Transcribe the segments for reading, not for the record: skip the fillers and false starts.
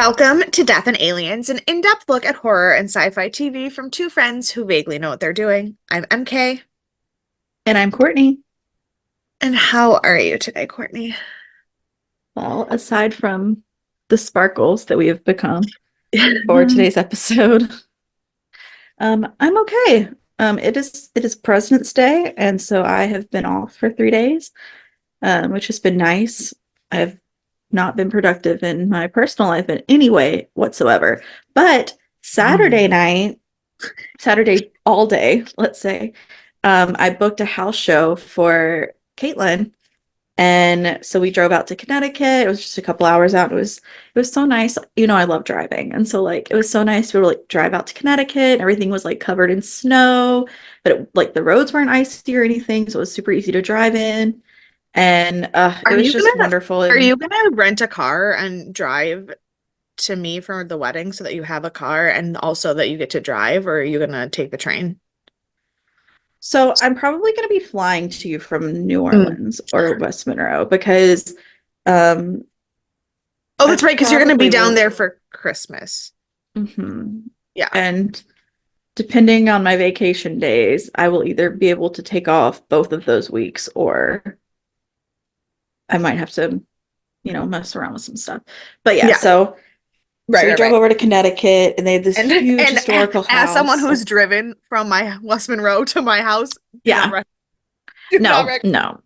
Welcome to Death and Aliens, an in-depth look at horror and sci-fi TV from two friends who vaguely know what they're doing. I'm MK. And I'm Courtney. And how are you today, Courtney? Well, aside from the sparkles that we have become for today's episode, I'm okay. It is President's Day, and so I have been off for 3 days, which has been nice. I've not been productive in my personal life in any way whatsoever. But Saturday night, Saturday all day, let's say, I booked a house show for Caitlin. And so we drove out to Connecticut. It was just a couple hours out. It was so nice. You know, I love driving. And so like it was so nice to be able to like drive out to Connecticut. Everything was like covered in snow, but like the roads weren't icy or anything. So it was super easy to drive in. And Are it was you just gonna wonderful. are And you gonna rent a car and drive to me for the wedding so that you have a car and also that you get to drive, or are you gonna take the train? so I'm probably going to be flying to you from New Mm. Orleans or West Monroe because um Oh, I that's right, because you're gonna be probably down will. there for Christmas. Mhm. Yeah. And depending on my vacation days, I will either be able to take off both of those weeks or I might have to, mess around with some stuff. But yeah, Yeah. so Right, we right, drove right. over to Connecticut and they have this And huge and historical as someone house. who's driven from my West Monroe to my house, do not Yeah, recommend. Do not no, recommend. no.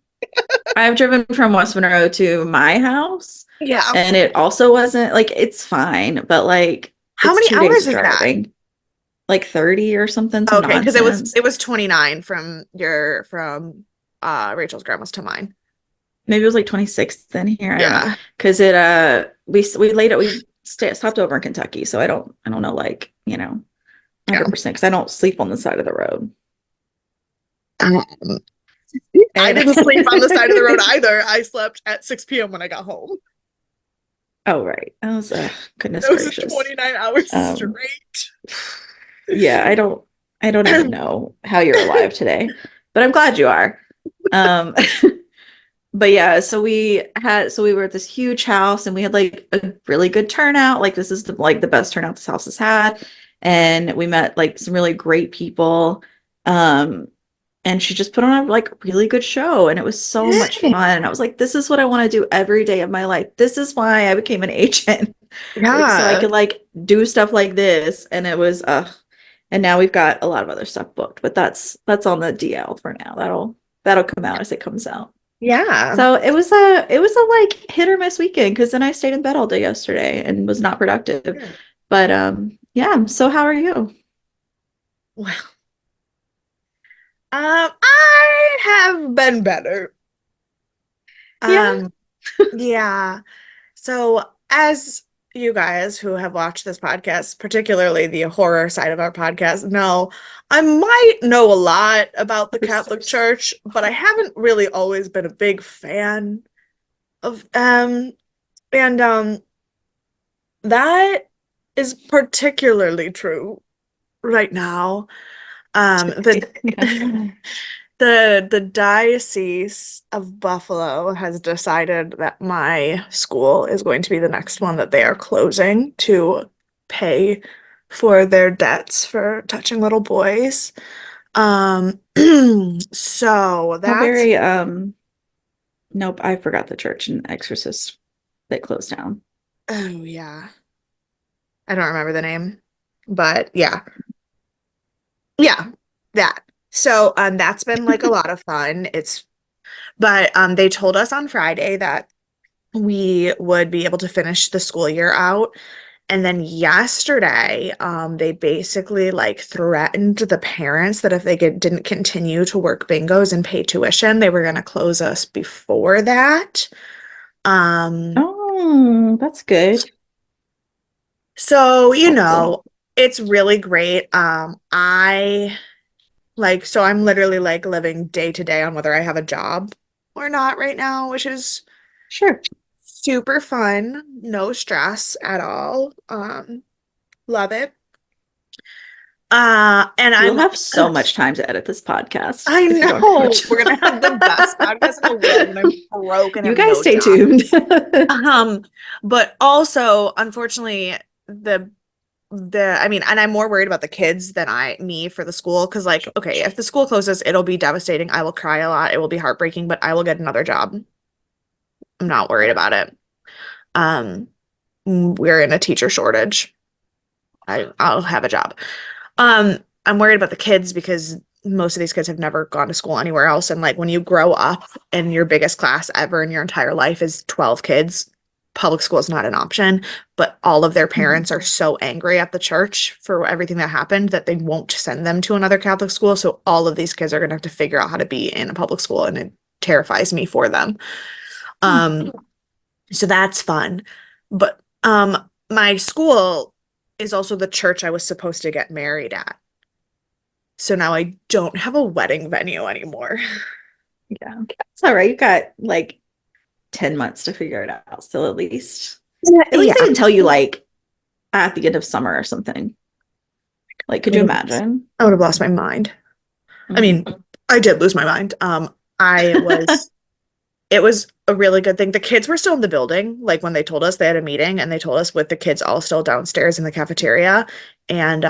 I've driven from West Monroe to my house Yeah. and it also wasn't like it's fine, but like How it's many 2 days hours of is that? driving, like 30 or something, some Okay, because it was nonsense. it was 29 from Rachel's grandma's to mine. Maybe it was like 26 then here. I don't know. Yeah. Because we stopped over in Kentucky, so I don't know like, Yeah. 100% because I don't sleep on the side of the road. Um, I And didn't sleep on the side of the road either. I slept at 6 p.m. when I got home. oh right. I was goodness Those are gracious. 29 hours Um straight. yeah, I don't even know how you're alive today, but I'm glad you are. Um but yeah, so we were at this huge house and we had like a really good turnout. Like this is the best turnout this house has had. And we met like some really great people. Um, and she just put on a like really good show and it was so much fun. And I was like, this is what I want to do every day of my life. This is why I became an agent. Like so I Yeah. could like do stuff like this. And it was and now we've got a lot of other stuff booked, but that's on the DL for now. That'll come out as it comes out. Yeah. So it was a like hit or miss weekend because then I stayed in bed all day yesterday and was not productive. But yeah, so how are you? Well, I have been better. Yeah. Um, yeah. So, as you guys who have watched this podcast, particularly the horror side of our podcast, know, I might know a lot about the Catholic Church, but I haven't really always been a big fan of and that is particularly true right now. The Yeah. the Diocese of Buffalo has decided that my school is going to be the next one that they are closing to pay for their debts for touching little boys. Um, so How that's very nope, I forgot the church and Exorcist that closed down. oh yeah. I don't remember the name, but yeah. Yeah, that. So that's been like a lot of fun. But they told us on Friday that we would be able to finish the school year out. And then yesterday, they basically like threatened the parents that if didn't continue to work bingos and pay tuition, they were going to close us before that. Um, Oh, that's good. so, That's helpful. it's really great. So I'm literally like living day to day on whether I have a job or not right now, which is Sure. super fun, no stress at all. Love it. And You'll I'm have so much time to edit this podcast I if you don't have know much. we're gonna have the best podcast in the world when I'm broke and You have guys no stay job. tuned. Um, but also, unfortunately, the I mean, and I'm more worried about the kids than me for the school because, like, okay, if the school closes, it'll be devastating. I will cry a lot. It will be heartbreaking, but I will get another job. I'm not worried about it. Um, we're in a teacher shortage. I'll have a job. I'm worried about the kids because most of these kids have never gone to school anywhere else. And like when you grow up and your biggest class ever in your entire life is 12 kids, public school is not an option. But all of their parents are so angry at the church for everything that happened that they won't send them to another Catholic school. So all of these kids are going to have to figure out how to be in a public school, and it terrifies me for them. Um, so that's fun. But my school is also the church I was supposed to get married at. So now I don't have a wedding venue anymore. Yeah. It's all right. You got like 10 months to figure it out. Still, at least. At least they Yeah. didn't tell you like at the end of summer or something. Like, could you imagine? I would have lost my mind. I Mhm. mean, I did lose my mind. I was It was a really good thing. The kids were still in the building, like when they told us they had a meeting and they told us with the kids all still downstairs in the cafeteria. And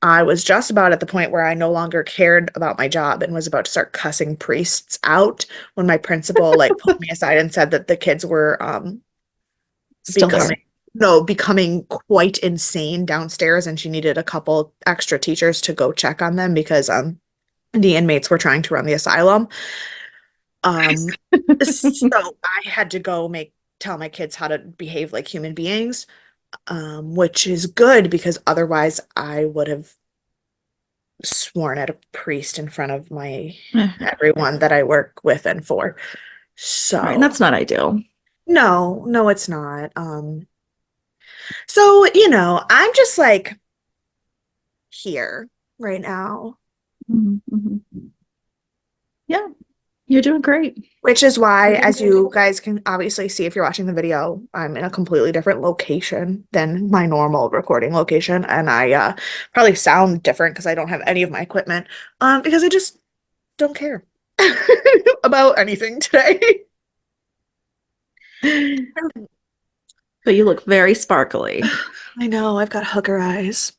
I was just about at the point where I no longer cared about my job and was about to start cussing priests out when my principal like pulled me aside and said that the kids were Still becoming there. no, becoming quite insane downstairs and she needed a couple extra teachers to go check on them because the inmates were trying to run the asylum. Um, so I had to go tell my kids how to behave like human beings, which is good because otherwise I would have sworn at a priest in front of my everyone that I work with and for. Right. And So that's not ideal. no, no, it's not. So I'm just like here right now. Mhm. Yeah, you're doing great. Which is why, You're doing as great. you guys can obviously see if you're watching the video, I'm in a completely different location than my normal recording location. And I probably sound different because I don't have any of my equipment, because I just don't care about anything today. But you look very sparkly, I know, I've got hooker eyes.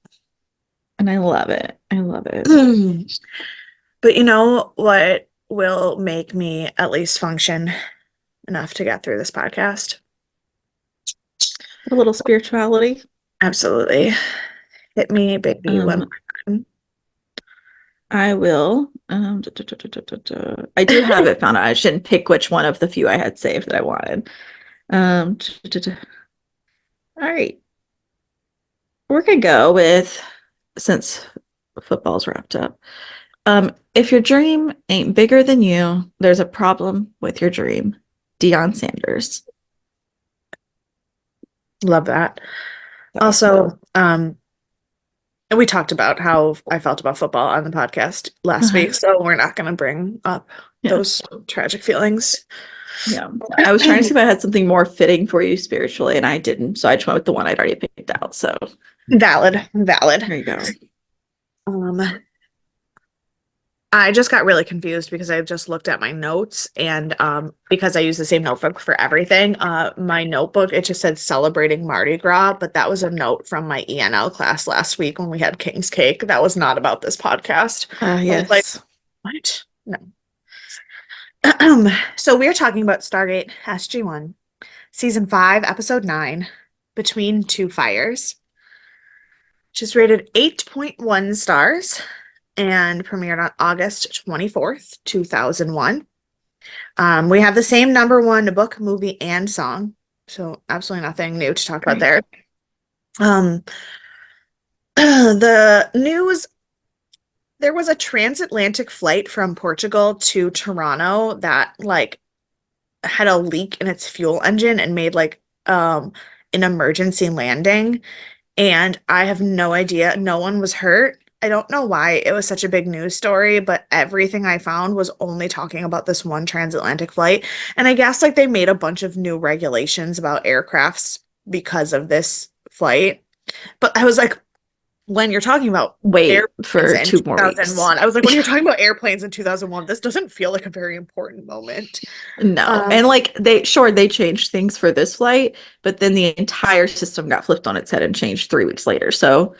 and I love it. I love it. But you know what will make me at least function enough to get through this podcast? A little spirituality. Absolutely. Hit me, baby, one Um, more time. I will. I do have it found. I shouldn't pick which one of the few I had saved that I wanted. Um, all right. We're gonna go with, since football's wrapped up. If your dream ain't bigger than you, there's a problem with your dream. Deion Sanders. Love that. So, Also, and we talked about how I felt about football on the podcast last uh-huh. week, so we're not going to bring up Yeah, those tragic feelings. yeah. I was trying to see if I had something more fitting for you spiritually, and I didn't. So I just went with the one I'd already picked out. So Valid, valid. there you go. Um, I just got really confused because I just looked at my notes and because I use the same notebook for everything, my notebook it just said celebrating Mardi Gras, but that was a note from my ENL class last week when we had King's Cake. That was not about this podcast. I was like, Yes. what? No. So we're talking about Stargate SG-1, Season 5, Episode 9, Between Two Fires, which is rated 8.1 stars and premiered on August 24th, 2001. We have the same number one book, movie, and song, so absolutely nothing new to talk about Great. there. Um, the news there was a transatlantic flight from Portugal to Toronto that like had a leak in its fuel engine and made like an emergency landing. And I have no idea. No one was hurt. I don't know why it was such a big news story, but everything I found was only talking about this one transatlantic flight. And I guess like they made a bunch of new regulations about aircrafts because of this flight. But I was like, when you're talking about Wait airplanes for in 2 more weeks. 2001, I was like, when you're talking about airplanes in 2001, this doesn't feel like a very important moment. No. Um, And like they changed things for this flight, but then the entire system got flipped on its head and changed 3 weeks later. So,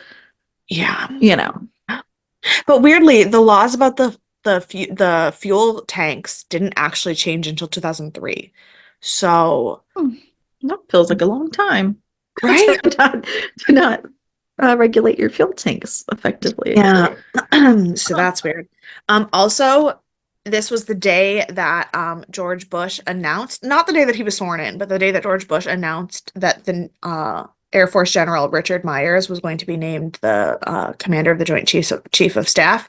yeah. you know, But weirdly, the laws about the fuel tanks didn't actually change until 2003. So, hmm, that feels like a long time right? to not regulate your fuel tanks effectively. Yeah. So that's weird. Also, this was the day that George Bush announced, not the day that he was sworn in, but the day that George Bush announced that the Air Force General Richard Myers was going to be named the commander of the Joint Chief of Staff.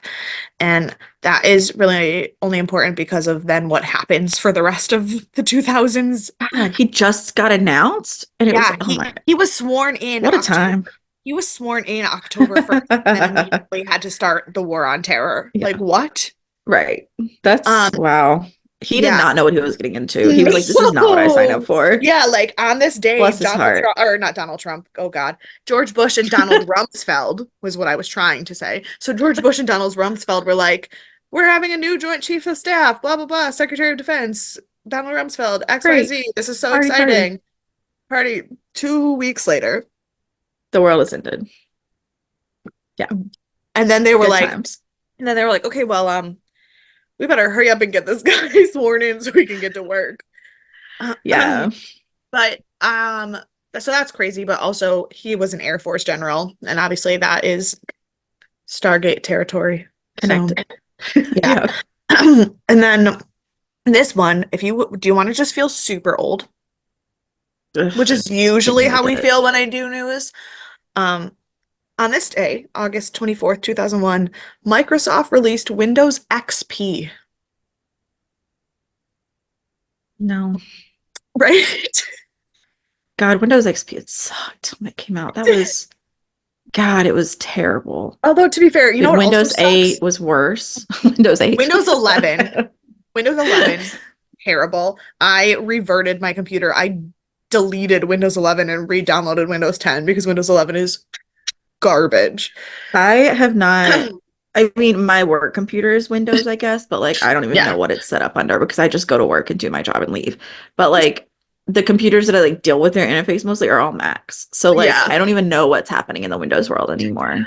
And that is really only important because of then what happens for the rest of the 2000s. God, he just got announced and it was, Yeah, oh my, he was sworn in what a October. time. He was sworn in October 1st and then immediately had to start the war on terror. Like Yeah, what? right. Um, That's wow. He did yeah. not know what he was getting into. He was like, this is not what I signed up No. for. Yeah, like on this day, Bless his Donald heart. Trump, or not Donald Trump, oh God, George Bush and Donald Rumsfeld was what I was trying to say. So George Bush and Donald Rumsfeld were like, we're having a new Joint Chief of Staff, blah, blah, blah, Secretary of Defense, Donald Rumsfeld, Great. XYZ. This is so Party, party. exciting. Party 2 weeks later. The world has ended. Yeah. And then they were Good like, times. okay, well, we better hurry up and get this guy sworn in so we can get to work. Yeah. But so that's crazy, but also he was an Air Force general, and obviously that is Stargate territory. So Connected. yeah. Yeah. And then this one, if you do you want to just feel super old, which Ugh, is hit usually me how with we it. feel when I do news. Um, on this day, August 24th, 2001, Microsoft released Windows XP. No. Right? God, Windows XP, it sucked when it came out. That was, God, it was terrible. Although to be fair, you know what also Windows sucks? 8 was worse. Windows 8. Windows 11. Windows 11, terrible. I reverted my computer. I deleted Windows 11 and re-downloaded Windows 10 because Windows 11 is garbage. I have not, I mean, my work computer is Windows, I guess, but like I don't even Yeah. know what it's set up under because I just go to work and do my job and leave. But like the computers that I like deal with their interface mostly are all Macs. So like Yeah. I don't even know what's happening in the Windows world anymore.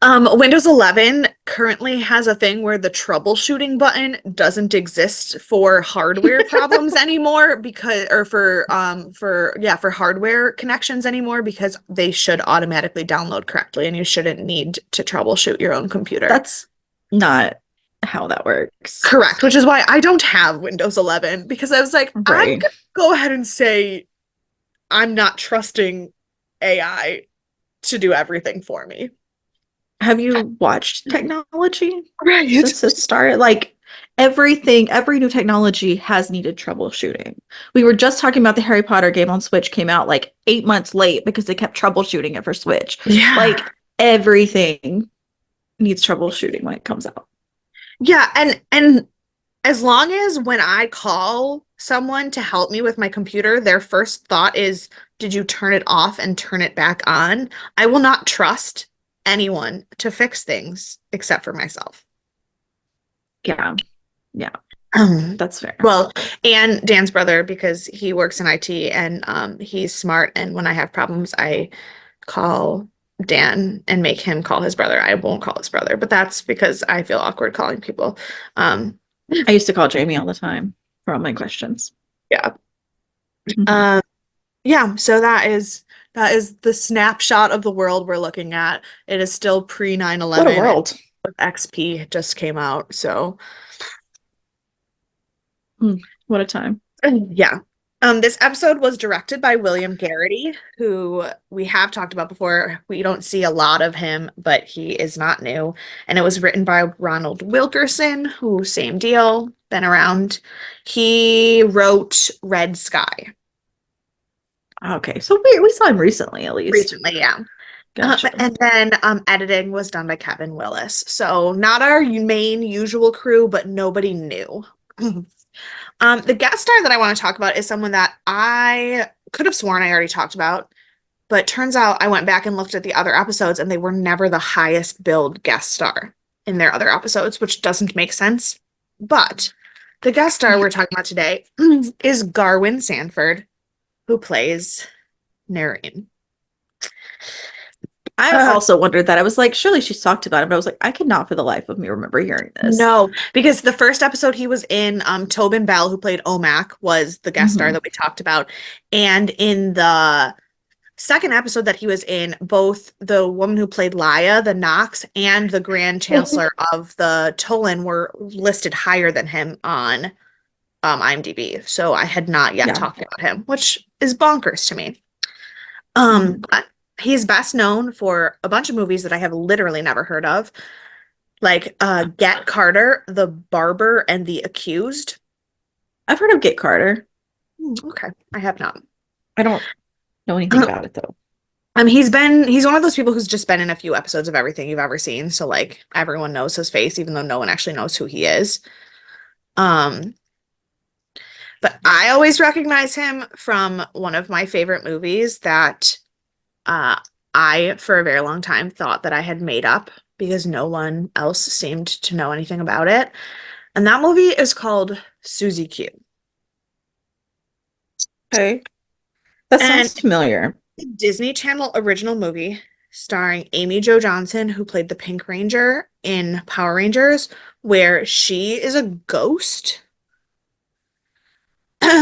Windows 11 currently has a thing where the troubleshooting button doesn't exist for hardware problems anymore because or for hardware connections anymore because they should automatically download correctly and you shouldn't need to troubleshoot your own computer. That's not how that works. Correct, which is why I don't have Windows 11 because I was like, I'm Right. gonna go ahead and say I'm not trusting AI to do everything for me. Have you watched technology Right. since it started? Like everything, every new technology has needed troubleshooting. We were just talking about the Harry Potter game on Switch came out like 8 months late because they kept troubleshooting it for Switch. Yeah. Like everything needs troubleshooting when it comes out. Yeah, and as long as when I call someone to help me with my computer, their first thought is, did you turn it off and turn it back on? I will not trust anyone to fix things except for myself. Yeah. Yeah. Um, That's fair. well, and Dan's brother, because he works in IT and he's smart. And when I have problems, I call Dan and make him call his brother. I won't call his brother, but that's because I feel awkward calling people. Um, I used to call Jamie all the time for all my questions. yeah. Mhm. Um, yeah, so that is the snapshot of the world we're looking at. It is still pre What a 9/11 and world. XP just came out. So, What a time. yeah. This episode was directed by William Garrity, who we have talked about before. We don't see a lot of him, but he is not new. And it was written by Ronald Wilkerson, who same deal, been around. He wrote Red Sky Okay. So we saw him recently at least. recently, yeah. Gotcha. And then editing was done by Kevin Willis. So not our main usual crew, but nobody new. The guest star that I want to talk about is someone that I could have sworn I already talked about. But turns out I went back and looked at the other episodes and they were never the highest billed guest star in their other episodes, which doesn't make sense. But the guest star we're talking about today is Garwin Sanford, who plays Narine. I Uh, also wondered that. I was like, surely she's talked about it, but I was like, I cannot for the life of me remember hearing this. no, because the first episode he was in, Tobin Bell, who played Omak, was the guest star Hmm. that we talked about. And in the second episode that he was in, both the woman who played Laya, the Knox, and the Grand Chancellor of the Tolan were listed higher than him on IMDb. So I had not yet Yeah. talked about him, which is bonkers to me. Hmm. But he's best known for a bunch of movies that I have literally never heard of, like Get Carter, The Barber, and The Accused. I've heard of Get Carter. Okay, I have not. I don't know anything about it though. He's one of those people who's just been in a few episodes of everything you've ever seen. So like everyone knows his face, even though no one actually knows who he is. Um, but I always recognize him from one of my favorite movies that uh I, for a very long time, thought that I had made up because no one else seemed to know anything about it. And that movie is called Susie Q. Okay. That And sounds familiar. the Disney Channel original movie starring Amy Jo Johnson, who played the Pink Ranger in Power Rangers, where she is a ghost.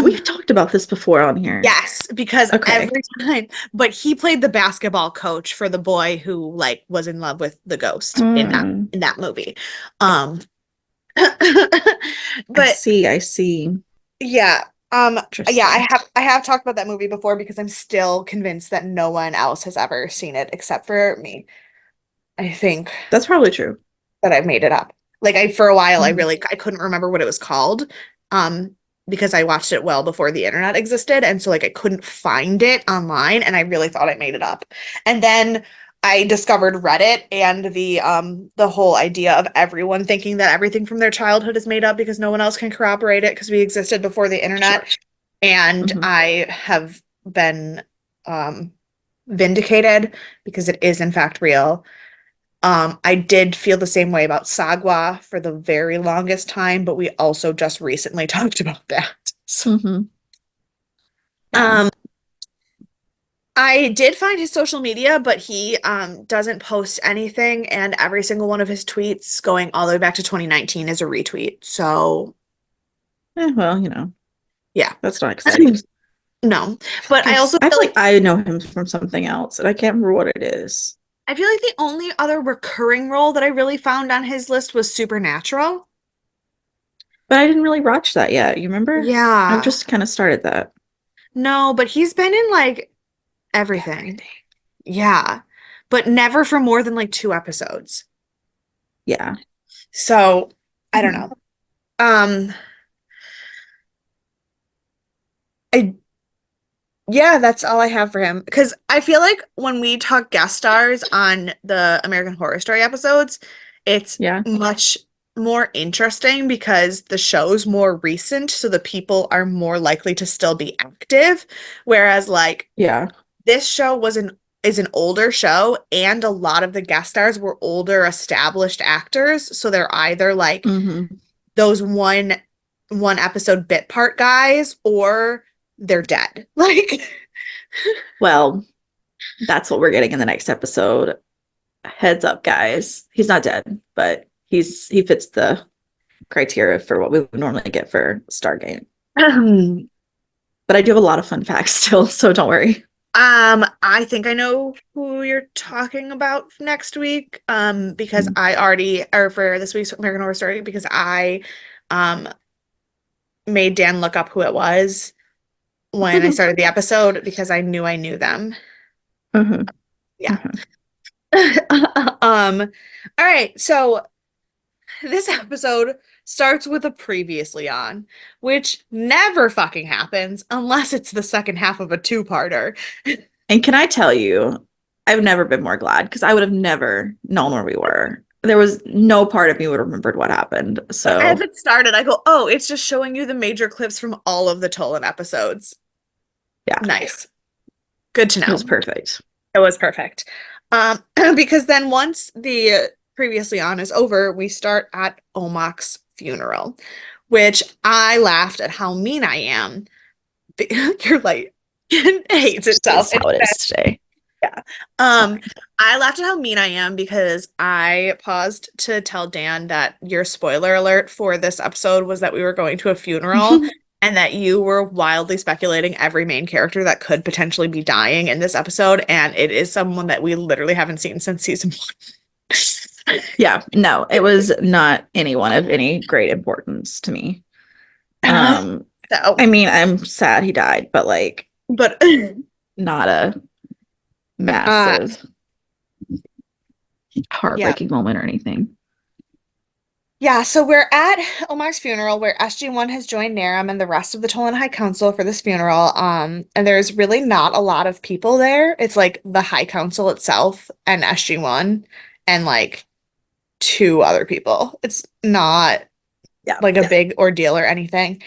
We've talked about this before on here. Yes, because Okay. every time, but he played the basketball coach for the boy who like was in love with the ghost Mm, in that movie. Um I but see. I see. yeah, yeah, Interesting. I have talked about that movie before because I'm still convinced that no one else has ever seen it except for me. I think That's probably true. that I've made it up. Like I for a while Mhm. I couldn't remember what it was called. Because I watched it well before the internet existed and so like I couldn't find it online and I really thought I made it up. And then I discovered Reddit and the whole idea of everyone thinking that everything from their childhood is made up because no one else can corroborate it because we existed before the Sure. internet. And Hmm. I have been um vindicated because it is in fact real. I did feel the same way about Sagwa for the very longest time, but we also just recently talked about that. So, Hmm. Yeah. um, I did find his social media, but he doesn't post anything, and every single one of his tweets going all the way back to 2019 is a retweet. So, Well, yeah. that's not exciting. No. But I also I feel feel like like I know him from something else, and I can't remember what it is. the only other recurring role that I really found on his list was Supernatural. But I didn't really watch that yet. You remember? I've Yeah. just kind of started that. No, but he's been in like everything. Everything. Yeah. But never for more than like two episodes. Yeah. So I don't Hmm. know. Um, I Yeah, that's all I have for him. Because I feel like when we talk guest stars on the American Horror Story episodes, it's Yeah. much more interesting because the show's more recent, so the people are more likely to still be active. Whereas like Yeah. this show is an older show and a lot of the guest stars were older established actors, so they're either like Hmm. those one episode bit part guys or they're dead. Like Well, that's what we're getting in the next episode. Heads up, guys. He's not dead, but he fits the criteria for what we would normally get for Stargate. But I do have a lot of fun facts still, so don't worry. I think I know who you're talking about next week. Because or for this week's American Horror Story, because I um made Dan look up who it was when I started the episode because I knew them. Hmm. Yeah. Hmm. All right, so this episode starts with a previously on, which never fucking happens unless it's the second half of a two-parter. And can I tell you, I've never been more glad because I would have never known where we were. There was no part of me would have remembered what happened. As So it started, I go, oh, it's just showing you the major clips from all of the Tolan episodes. yeah. Nice. Good to It was know. perfect. It was perfect. Um, because then once the previously on is over, we start at Omak's funeral, which I laughed at how mean I am. Your light hates itself. Is how it is today. Yeah. Sorry. I laughed at how mean I am because I paused to tell Dan that your spoiler alert for this episode was that we were going to a funeral and that you were wildly speculating every main character that could potentially be dying in this episode, and it is someone that we literally haven't seen since season one. Yeah, no, it was not anyone of any great importance to me. Um, So, I mean, I'm sad he died, but like but not a uh massive yeah. heartbreaking moment or anything. Yeah, so we're at Omar's funeral where SG-1 has joined Narum and the rest of the Tolan High Council for this funeral. And there's really not a lot of people there. It's like the High Council itself and SG-1 and like two other people. It's not Yeah. like a big ordeal or anything.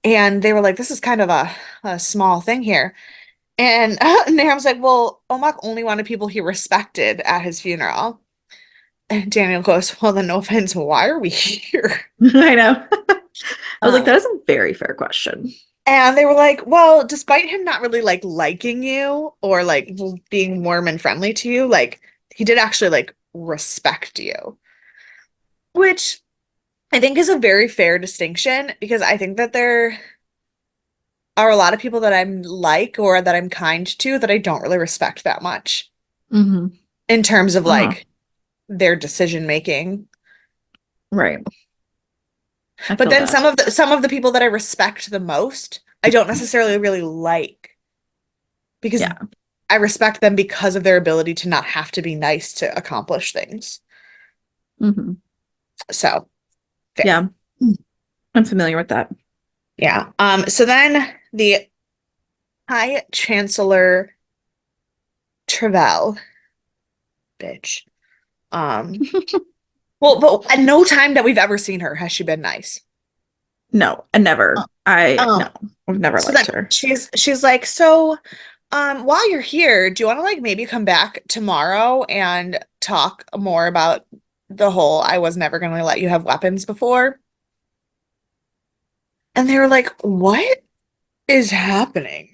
And they were like, this is kind of a small thing here. And Naram's like, well, Omak only wanted people he respected at his funeral. And Daniel goes, well, then no offense, why are we here? I know. I was like, Um, that is a very fair question. and they were like, well, despite him not really like liking you or like being warm and friendly to you, like he did actually like respect you, which I think is a very fair distinction because I think that there are a lot of people that I'm like or that I'm kind to that I don't really respect that much Hmm. in terms of Uh-huh. like their decision making. Right. I But feel then that. some of the people that I respect the most, I don't necessarily really like because Yeah. I respect them because of their ability to not have to be nice to accomplish things. Hmm. So, fair. Yeah. I'm familiar with that. Yeah. So then the High Chancellor Travell, bitch. Um, well, but at no time that we've ever seen her has she been nice. No, I never. Um, No, I've never so liked then her. she's like, so while you're here, do you want to like maybe come back tomorrow and talk more about the whole I was never gonna let you have weapons before? And they were like, what is happening?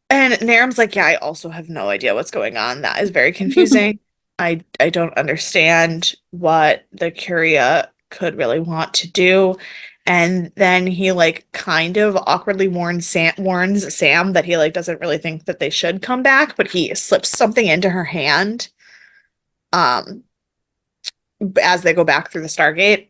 And Naram's like, yeah, I also have no idea what's going on. That is very confusing. I don't understand what the Curia could really want to do. And then he like kind of awkwardly warns Sam that he like doesn't really think that they should come back, but he slips something into her hand um as they go back through the Stargate.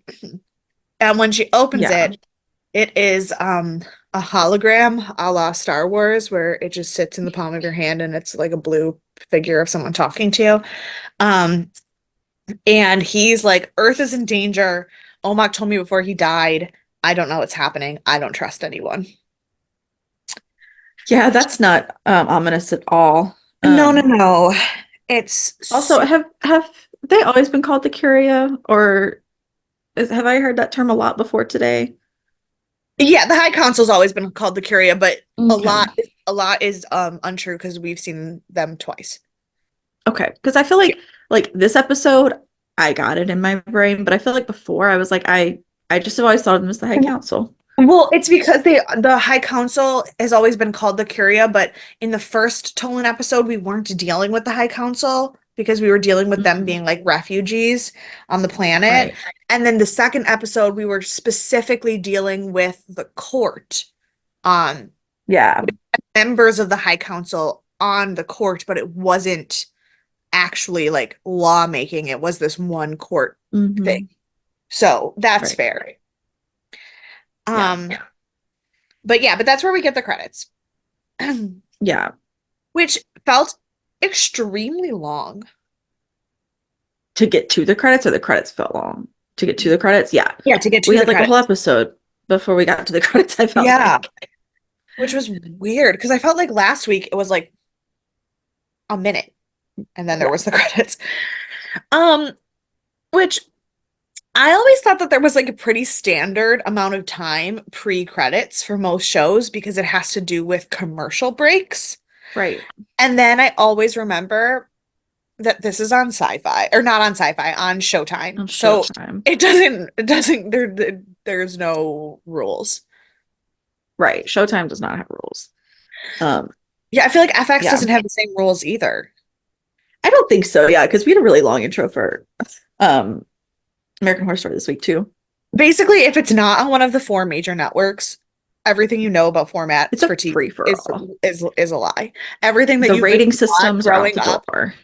And when she opens Yeah. it, it is a hologram a la Star Wars where it just sits in the palm of your hand and it's like a blue figure of someone talking to you. Um, and he's like, Earth is in danger. Omak told me before he died. I don't know what's happening. I don't trust anyone. Yeah, that's not ominous at all. No, no, no. It's Also, su have they always been called the Curia, or have I heard that term a lot before today? Yeah, the High Council's always been called the Curia, but Okay. a lot is untrue because we've seen them twice. Okay, because I feel like this episode, I got it in my brain, but I feel like before I was like I just have always thought of them as the High Council. Well, it's because the High Council has always been called the Curia, but in the first Tolan episode, we weren't dealing with the High Council because we were dealing with them Mhm. being like refugees on the planet. Right. And then the second episode, we were specifically dealing with the court, um, Yeah. members of the High Council on the court, but it wasn't actually like lawmaking. It was this one court thing. Hmm. So that's Right. fair. Yeah. Um, but yeah, but that's where we get the credits. Yeah. Which felt extremely long. To get to the credits, or the credits felt long. To get to the credits, yeah. Yeah, to get We to the had like a whole credits. episode before we got to the credits, I felt Yeah, like. which was weird because I felt like last week it was like a minute and then there Yeah. was the credits. Um, which I always thought that there was like a pretty standard amount of time pre-credits for most shows because it has to do with commercial breaks. Right. And then I always remember that this is on sci-fi or not on sci-fi, on Showtime. On So Showtime. it doesn't there's no rules. Right. Showtime does not have rules. Um, Yeah, I feel like FX yeah. doesn't have the same rules either. I don't think so. Yeah, because we had a really long intro for um American Horror Story this week too. Basically, if it's not on one of the four major networks, everything you know about It's formats a for TV free for all. is a lie. Everything that The you've been rating taught systems are out growing the up, door.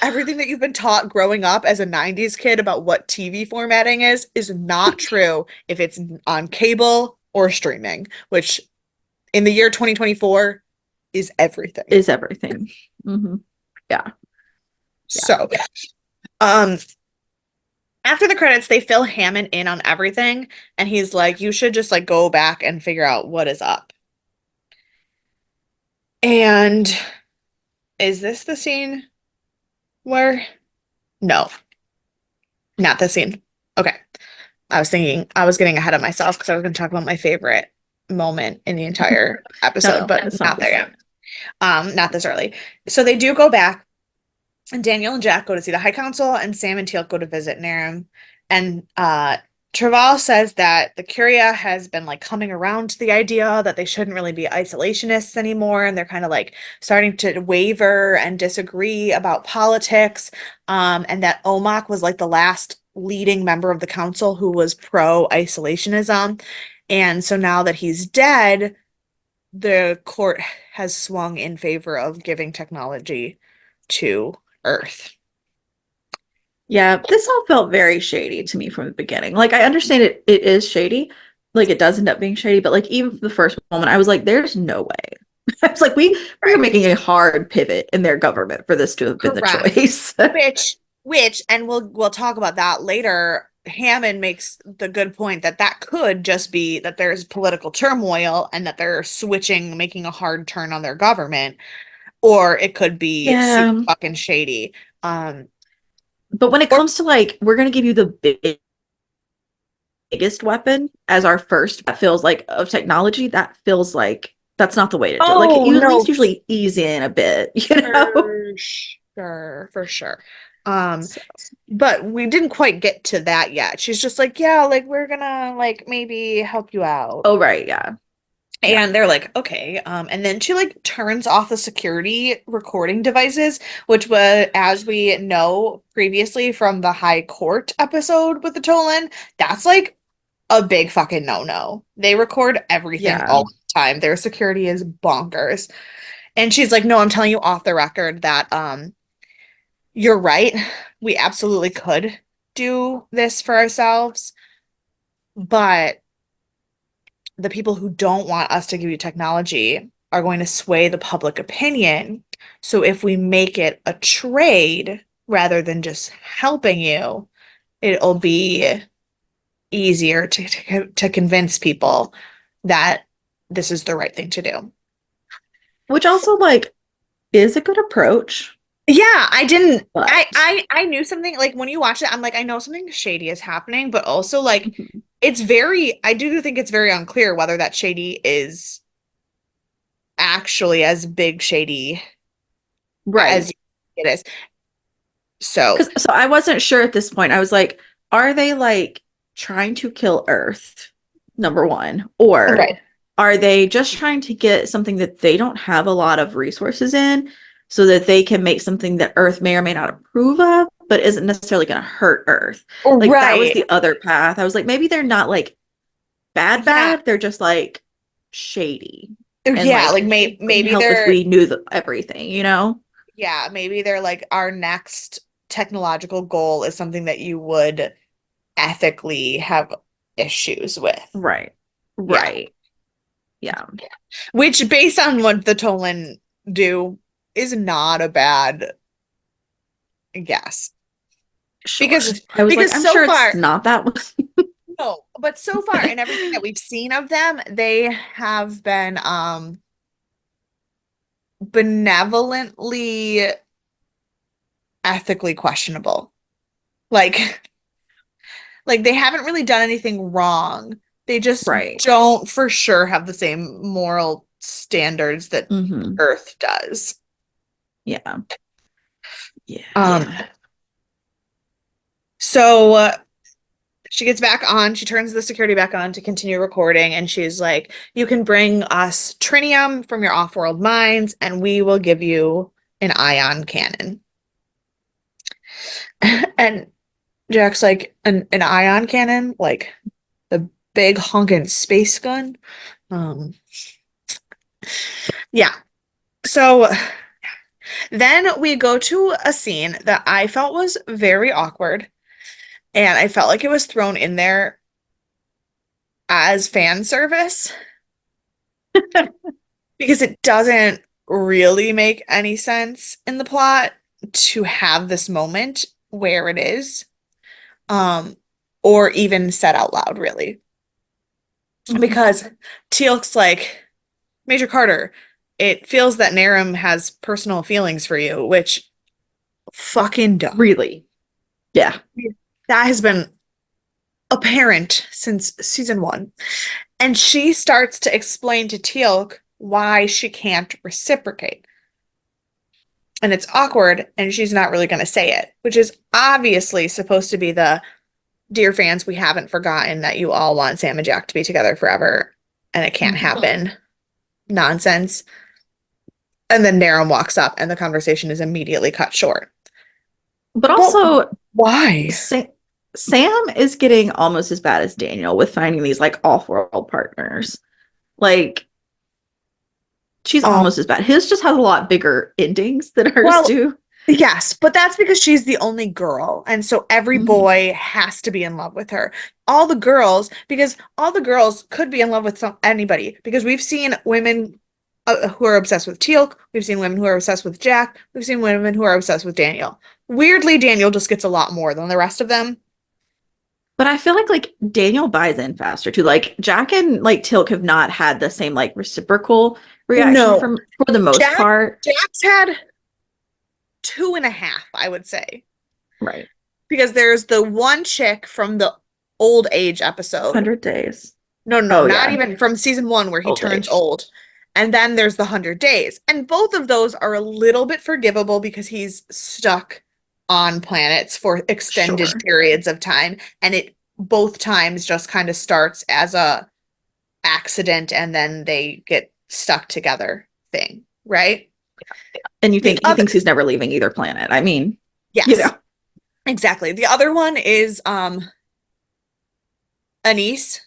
everything that you've been taught growing up as a 90s kid about what TV formatting is not true if it's on cable or streaming, which in the year 2024 is everything. Is everything. Hmm. Yeah. Yeah. So, um, after the credits, they fill Hammond in on everything, and he's like, "You should just like go back and figure out what is up." And is this the scene where? No, not the scene. Okay. I was thinking, I was getting ahead of myself because I was going to talk about my favorite moment in the entire No, episode, no, but it's not not there this. yet. Not this early. So they do go back, and Daniel and Jack go to see the High Council, and Sam and Teal go to visit Narum. And Traval says that the Curia has been like coming around to the idea that they shouldn't really be isolationists anymore, and they're kind of like starting to waver and disagree about politics. And that Omak was like the last leading member of the council who was pro-isolationism. And so now that he's dead, the court has swung in favor of giving technology to Earth. Yeah, this all felt very shady to me from the beginning. Like I understand it is shady. Like it does end up being shady, but like even from the first moment, I was like, there's no way. I was like, we are Right. making a hard pivot in their government for this to have been the Correct. choice. Which, and we'll talk about that later. Hammond makes the good point that that could just be that there's political turmoil and that they're switching, making a hard turn on their government, or it could be super Yeah. fucking shady. Um, But when it or comes to like, we're gonna give you the biggest weapon as our first, that feels like of technology, that feels like that's not the way to do it. Like oh you at least no, usually ease in a bit, you know? for sure, for sure. Um, So, but we didn't quite get to that yet. She's just like, yeah, like we're gonna like maybe help you out. oh right, yeah. Yeah. And they're like, okay. And then she like turns off the security recording devices, which was, as we know previously from the High Court episode with the Tolan, that's like a big fucking no-no. They record everything Yeah. all the time. Their security is bonkers. And she's like, no, I'm telling you off the record that you're right. We absolutely could do this for ourselves, but the people who don't want us to give you technology are going to sway the public opinion. So if we make it a trade rather than just helping you, it'll be easier to convince people that this is the right thing to do. Which also like is a good approach, Yeah, I didn't but I knew something like when you watch it, I'm like, I know something shady is happening, but also like mhm. it's very I do think it's very unclear whether that shady is actually as big shady Right. as it is. So, Because so I wasn't sure at this point. I was like, are they like trying to kill Earth, number one, or right. are they just trying to get something that they don't have a lot of resources in so that they can make something that Earth may or may not approve of, but isn't necessarily going to hurt Earth? Like that was Right. the other path. I was like, maybe they're not like bad, Yeah. bad. They're just like shady and Yeah, like like couldn't maybe help if they're we knew everything, you know? yeah, maybe they're like our next technological goal is something that you would ethically have issues with. Right. Yeah. Right. Yeah. Which based on what the Tolan do is not a bad guess. Sure. Because I was like, because I'm so sure it's far not that one. no, but so far in everything that we've seen of them, they have been benevolently ethically questionable. Like Like they haven't really done anything wrong. They just Right. don't for sure have the same moral standards that Mm-hmm. Earth does. Yeah. Yeah. Um, Yeah. so she gets back on, she turns the security back on to continue recording, and she's like, "You can bring us trinium from your off-world mines, and we will give you an ion cannon." And Jack's like, an ion cannon? Like the big honking space gun? Um, yeah. So then we go to a scene that I felt was very awkward, and I felt like it was thrown in there as fan service because it doesn't really make any sense in the plot to have this moment where it is, um, or even said out loud, really. Mhm. Because Teal'c's like, Major Carter, it feels that Narum has personal feelings for you, which fucking dumb. Really. Yeah. That has been apparent since season one. And she starts to explain to Teal'c why she can't reciprocate. And it's awkward, and she's not really going to say it, which is obviously supposed to be the dear fans, we haven't forgotten that you all want Sam and Jack to be together forever, and it can't Mhm. happen nonsense. And then Narum walks up, and the conversation is immediately cut short. But But also, why? Sa Sam is getting almost as bad as Daniel with finding these like off-world partners. Like she's Um, almost as bad. His just has a lot bigger endings than hers well, do. yes, but that's because she's the only girl. And so every Mhm. boy has to be in love with her. All the girls, because all the girls could be in love with anybody, because we've seen women who are obsessed with Teal'c, we've seen women who are obsessed with Jack, we've seen women who are obsessed with Daniel. Weirdly, Daniel just gets a lot more than the rest of them. But I feel like Daniel buys in faster too. Like Jack and like Tilk have not had the same like reciprocal reaction No. from for the most Jack, part. Jack's had 2.5, I would say. Right. Because there's the one chick from the old age episode. 100 days. No, no, Oh not yeah. even from season one where he Old turns age. old. And then there's the 100 days. And both of those are a little bit forgivable because he's stuck on planets for extended Sure. periods of time. And it both times just kind of starts as a accident and then they get stuck together thing, right? And you The think he other, thinks he's never leaving either planet. I mean, you yes, know. exactly. The other one is Anise,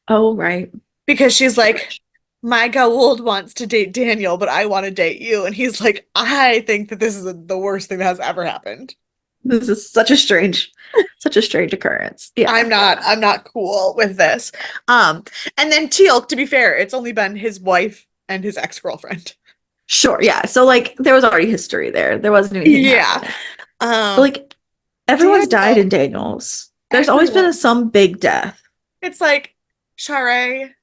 Oh, right. because she's like, my Gould wants to date Daniel, but I want to date you. And he's like, I think that this is the worst thing that has ever happened. This is such a strange occurrence. Yeah. I'm not cool with this. Um, and then Teal'c, to be fair, it's only been his wife and his ex-girlfriend. Sure. Yeah. So like there was already history there. There wasn't anything Yeah. happening. But Um, like everyone's died Daniel, in Daniels. There's always been everyone. some big death. It's like Sharae,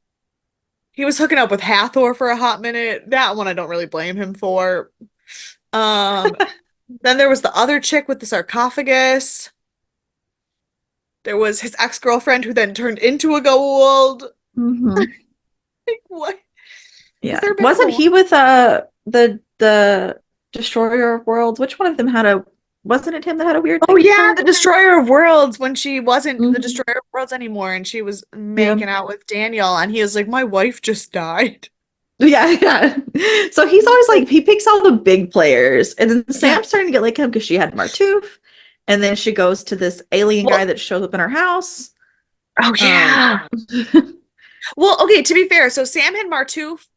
he was hooking up with Hathor for a hot minute. That one I don't really blame him for. Um, then there was the other chick with the sarcophagus. There was his ex-girlfriend who then turned into a Goa'uld. Hmm. Like, what? Has Yeah. there been a Wasn't lot? he with the Destroyer of Worlds? Which one of them had a wasn't it him that had a weird Oh thing with yeah, her? the Destroyer of Worlds when she wasn't the Hmm. Destroyer of Worlds anymore and she was Yeah. making out with Daniel and he was like, my wife just died. Yeah, yeah. So he's always like he picks all the big players, and then Yeah. Sam's starting to get like him because she had Martouf, and then she goes to this alien guy Well, that shows up in her house. oh Um, yeah. Well, okay, to be fair, so Sam had Martouf,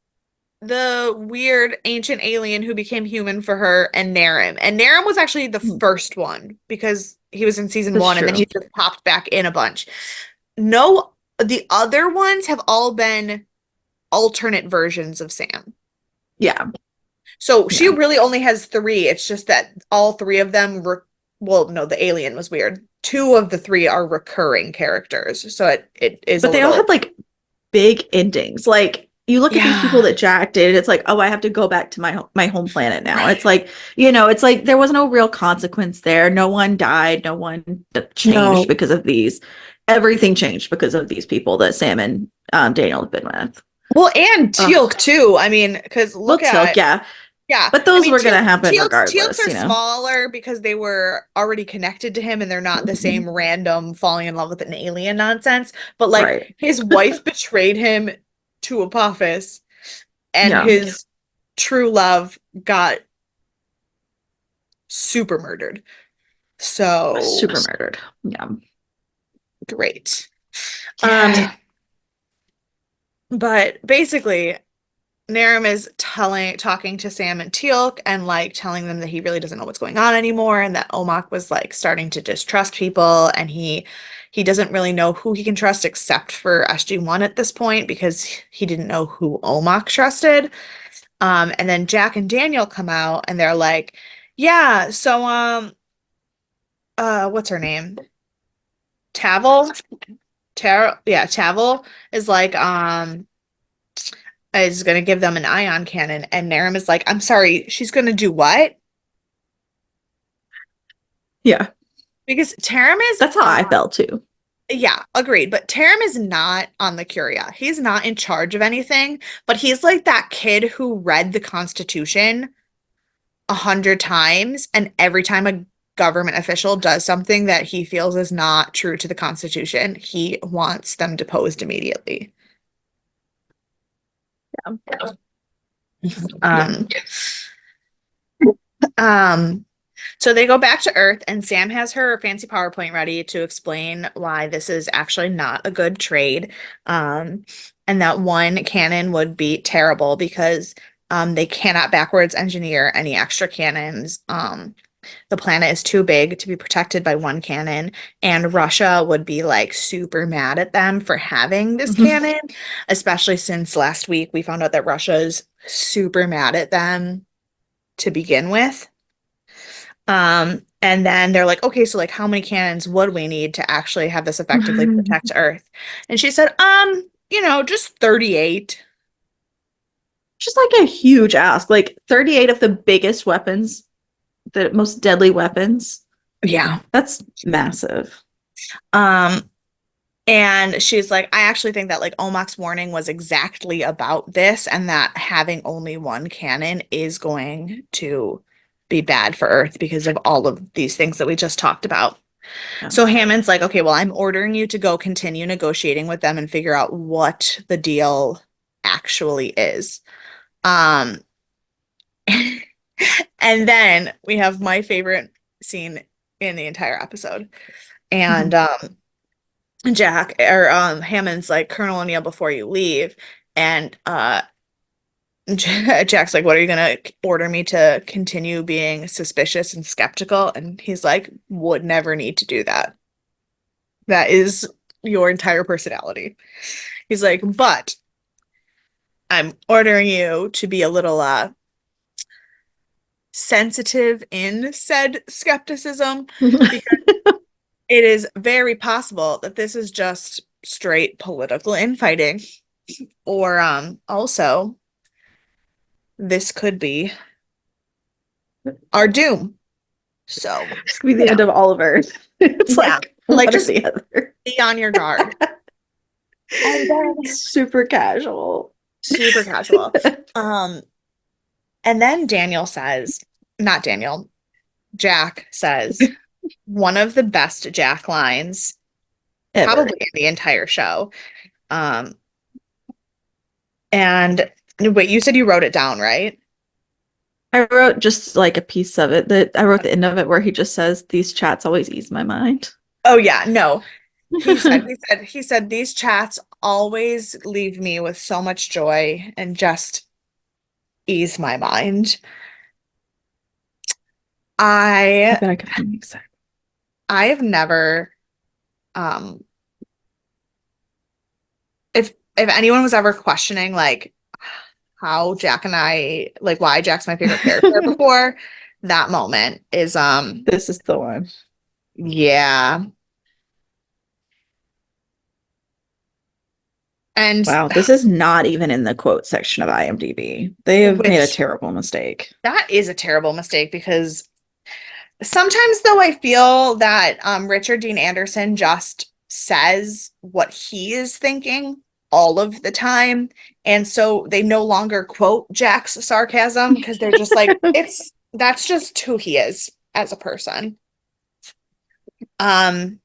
the weird ancient alien who became human for her, and Narum. And Narum was actually the first one because he was in season that's one and then he true. just popped back in a bunch. No, the other ones have all been alternate versions of Sam. Yeah, So she yeah. really only has three. It's just that all three of them well, no, the alien was weird. Two of the three are recurring characters. So it is a But they all little had like big endings. Like you look at these people Yeah. that Jack did, it's like, oh, I have to go back to my home planet now. And it's like, you know, it's like there was no real consequence there. No one died. No one changed No. because of these. Everything changed because of these people that Sam and Daniel have been with. Well, and Teal'c Ugh. too. I mean, because Well, look Tilk, at yeah. yeah. But I those mean, were going to happen Teal'cs regardless, are you know? smaller because they were already connected to him, and they're not the Mhm. same random falling in love with an alien nonsense. But like Right. his wife betrayed him to Apophis, and Yeah. his true love got super murdered. So Super murdered. Yeah. great. Yeah. But basically, Narum is talking to Sam and Teal'c and like telling them that he really doesn't know what's going on anymore, and that Omak was like starting to distrust people, and he doesn't really know who he can trust except for SG-1 at this point because he didn't know who Omak trusted. And then Jack and Daniel come out and they're like, yeah, so what's her name? Tavel? Yeah, Tavel is like is gonna give them an ion cannon, and Narum is like, I'm sorry, she's gonna do what? Yeah. Because Taram is That's how I felt too. yeah, agreed. But Taram is not on the Curia. He's not in charge of anything, but he's like that kid who read the Constitution 100 times, and every time a government official does something that he feels is not true to the Constitution, he wants them deposed immediately. Yeah. Um, um, So they go back to Earth, and Sam has her fancy PowerPoint ready to explain why this is actually not a good trade. Um, and that one cannon would be terrible because they cannot backwards engineer any extra cannons. The planet is too big to be protected by one cannon, and Russia would be like super mad at them for having this Mhm. cannon, especially since last week we found out that Russia's super mad at them to begin with. And then they're like, okay, so like how many cannons would we need to actually have this effectively protect Earth? And she said, just 38. Just like a huge ask. Like 38 of the biggest weapons, the most deadly weapons. Yeah. That's massive. Um, and she's like, I actually think that like Omak's warning was exactly about this, and that having only one cannon is going to be bad for Earth because of all of these things that we just talked about. Yeah. So Hammond's like, okay, well, I'm ordering you to go continue negotiating with them and figure out what the deal actually is. Um, and then we have my favorite scene in the entire episode. And Mhm. Jack or Hammond's like, Colonel O'Neill, before you leave. And Jack's like, what are you gonna order me to continue being suspicious and skeptical? And he's like, would never need to do that. That is your entire personality. He's like, but I'm ordering you to be a little sensitive in said skepticism because it is very possible that this is just straight political infighting. Or also this could be our doom. So, This could be you the end know, of all of Earth. It's yeah, like like one or just the other. be on your guard. And then Super casual. super casual. Um, and then Daniel says, not Daniel, Jack says one of the best Jack lines Ever. probably in the entire show. Um, and wait, you said you wrote it down, right? I wrote just like a piece of it that I wrote the end of it where he just says, these chats always ease my mind. Oh yeah, no. He said these chats always leave me with so much joy and just ease my mind. I I bet I could find the exact. I have never um if anyone was ever questioning like how Jack and I like why Jack's my favorite character before, that moment is This is the one. yeah. And Wow, this is not even in the quote section of IMDb. They have made a which terrible mistake. that is a terrible mistake because sometimes though I feel that Richard Dean Anderson just says what he is thinking all of the time. And so they no longer quote Jack's sarcasm because they're just like, it's that's just who he is as a person. Um,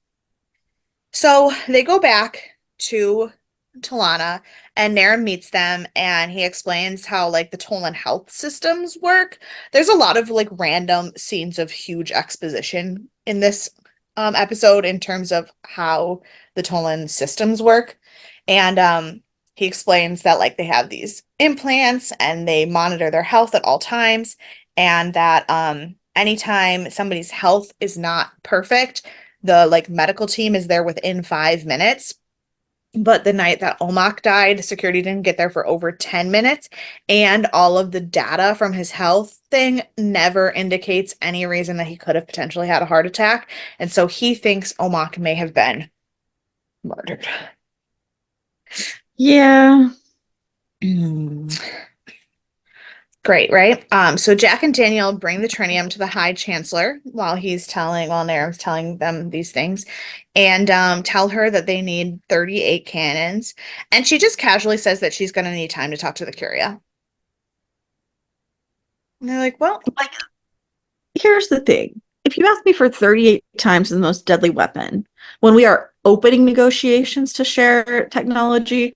so they go back to Talana and Nara meets them and he explains how like the Tolan health systems work. There's a lot of like random scenes of huge exposition in this episode in terms of how the Tolan systems work. And he explains that like they have these implants and they monitor their health at all times and that anytime somebody's health is not perfect, the like medical team is there within 5 minutes. But the night that Omak died, security didn't get there for over 10 minutes. And all of the data from his health thing never indicates any reason that he could have potentially had a heart attack. And so he thinks Omak may have been murdered. Yeah. Mm. Great, right? So Jack and Daniel bring the trinium to the High Chancellor while Naram's telling them these things, and tell her that they need 38 cannons. And she just casually says that she's going to need time to talk to the Curia. And they're like, well, Like, here's the thing. If you ask me for 38 times the most deadly weapon, when we are opening negotiations to share technology,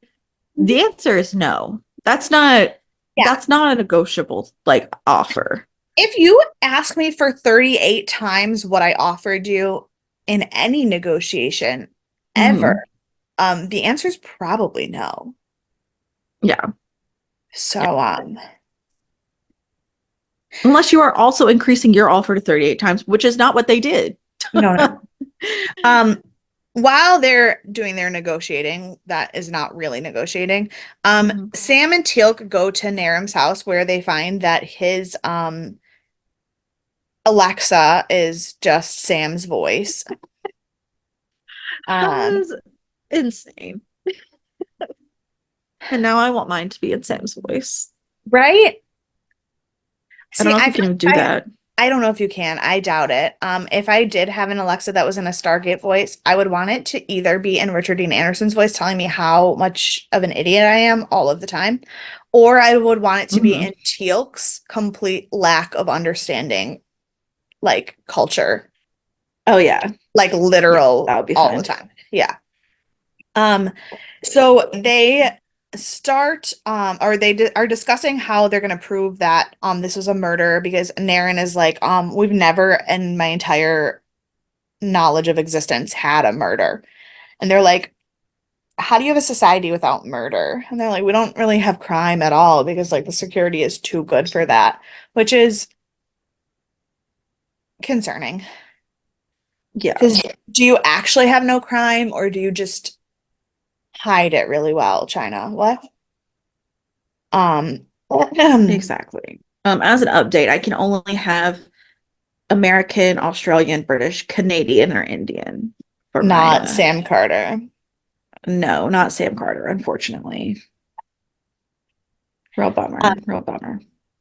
the answer is no. yeah. That's not a negotiable like offer. If you ask me for 38 times what I offered you in any negotiation Hmm. ever, the answer is probably no. Yeah. Yeah. So, Unless you are also increasing your offer to 38 times, which is not what they did. no, no. Um, while they're doing their negotiating, that is not really negotiating. Mhm. Sam and Teal'c go to Naram's house where they find that his Alexa is just Sam's voice. That Um, was insane. And now I want mine to be in Sam's voice. right? I don't See, know if you can even do that. I don't know if you can. I doubt it. If I did have an Alexa that was in a Stargate voice, I would want it to either be in Richard Dean Anderson's voice telling me how much of an idiot I am all of the time, or I would want it to be Hmm. in Teal'c's complete lack of understanding, like culture, Oh yeah. like Yeah, literal that would be all the fine. time. Yeah. Um, so they start or are discussing how they're going to prove that this was a murder because Naren is like we've never in my entire knowledge of existence had a murder. And they're like, how do you have a society without murder? And they're like, we don't really have crime at all because like the security is too good for that, which is concerning. Yeah, Because do you actually have no crime or do you just hide it really well, China? What? Um, exactly. As an update, I can only have American, Australian, British, Canadian, or Indian for my not Sam Carter. no, not Sam Carter, unfortunately. Real Um, bummer. Real bummer.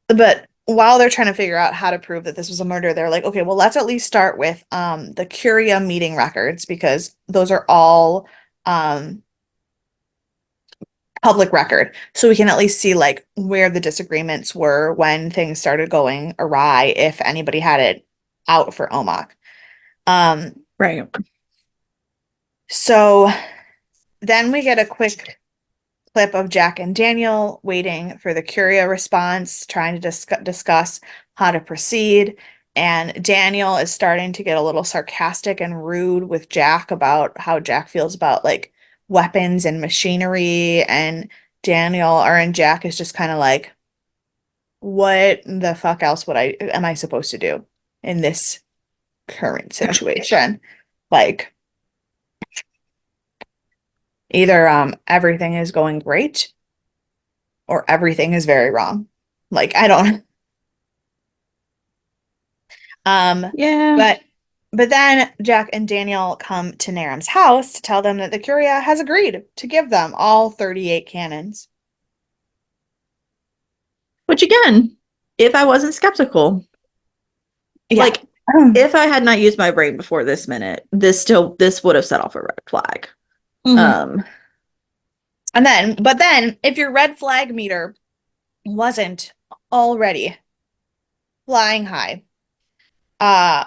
but while they're trying to figure out how to prove that this was a murder, they're like, okay, well, let's at least start with the Curia meeting records because those are all um public record. So we can at least see like where the disagreements were when things started going awry, if anybody had it out for Omak. Um, Right. so then we get a quick clip of Jack and Daniel waiting for the Curia response, trying to discuss how to proceed. And Daniel is starting to get a little sarcastic and rude with Jack about how Jack feels about like weapons and machinery. And Jack is just kind of like, what the fuck else would I am I supposed to do in this current situation? Like either everything is going great or everything is very wrong. Like I don't um Yeah. but But then Jack and Daniel come to Naram's house to tell them that the Curia has agreed to give them all 38 cannons. Which again, if I wasn't skeptical, Yeah. like if I had not used my brain before this minute, this would have set off a red flag. Mhm. Um, But then, if your red flag meter wasn't already flying high, uh,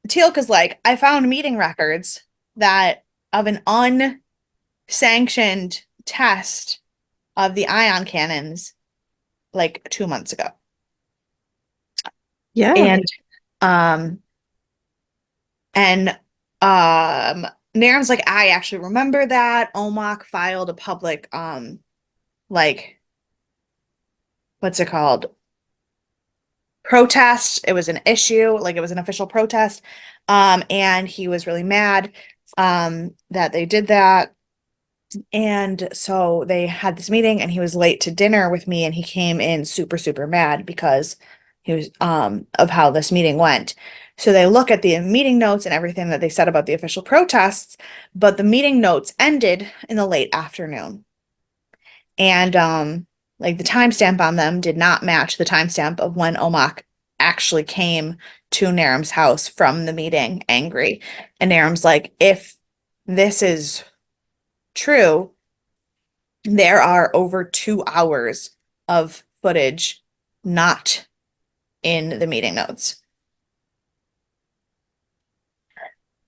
Teal'c is like, I found meeting records that of an unsanctioned test of the ion cannons like 2 months ago. yeah. And um and Nairn's like, I actually remember that. Omok filed a public like what's it called? Protest. It was an issue, like it was an official protest. And he was really mad that they did that. And so they had this meeting and he was late to dinner with me and he came in super, super mad because he was of how this meeting went. So they look at the meeting notes and everything that they said about the official protests, but the meeting notes ended in the late afternoon. And like the timestamp on them did not match the timestamp of when Omok actually came to Naram's house from the meeting angry. And Naram's like, if this is true, there are over 2 hours of footage not in the meeting notes.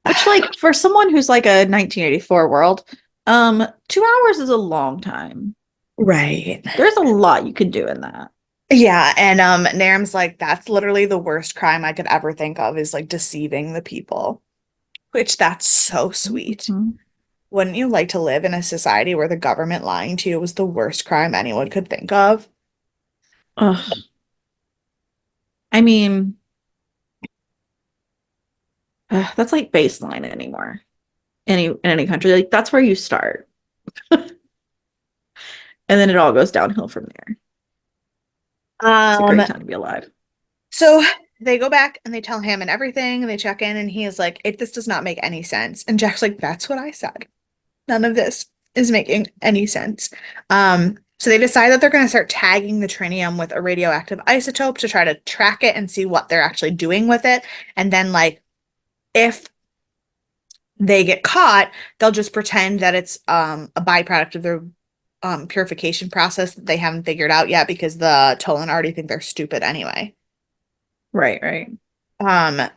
Which, like, for someone who's like a 1984 world, 2 hours is a long time. Right. There's a lot you could do in that. Yeah, and Naram's like, that's literally the worst crime I could ever think of is like deceiving the people, which that's so sweet. Mhm. Wouldn't you like to live in a society where the government lying to you was the worst crime anyone could think of? Ugh. I mean, that's like baseline anymore. In any country, like that's where you start, and then it all goes downhill from there. It's a Um, great time to be alive. so they go back and they tell him and everything, and they check in, and he is like, this does not make any sense. And Jack's like, that's what I said. None of this is making any sense. So they decide that they're going to start tagging the trinium with a radioactive isotope to try to track it and see what they're actually doing with it. And then, like, if they get caught, they'll just pretend that it's a byproduct of their purification process that they haven't figured out yet because the Tolan already think they're stupid anyway. Right, right. Um,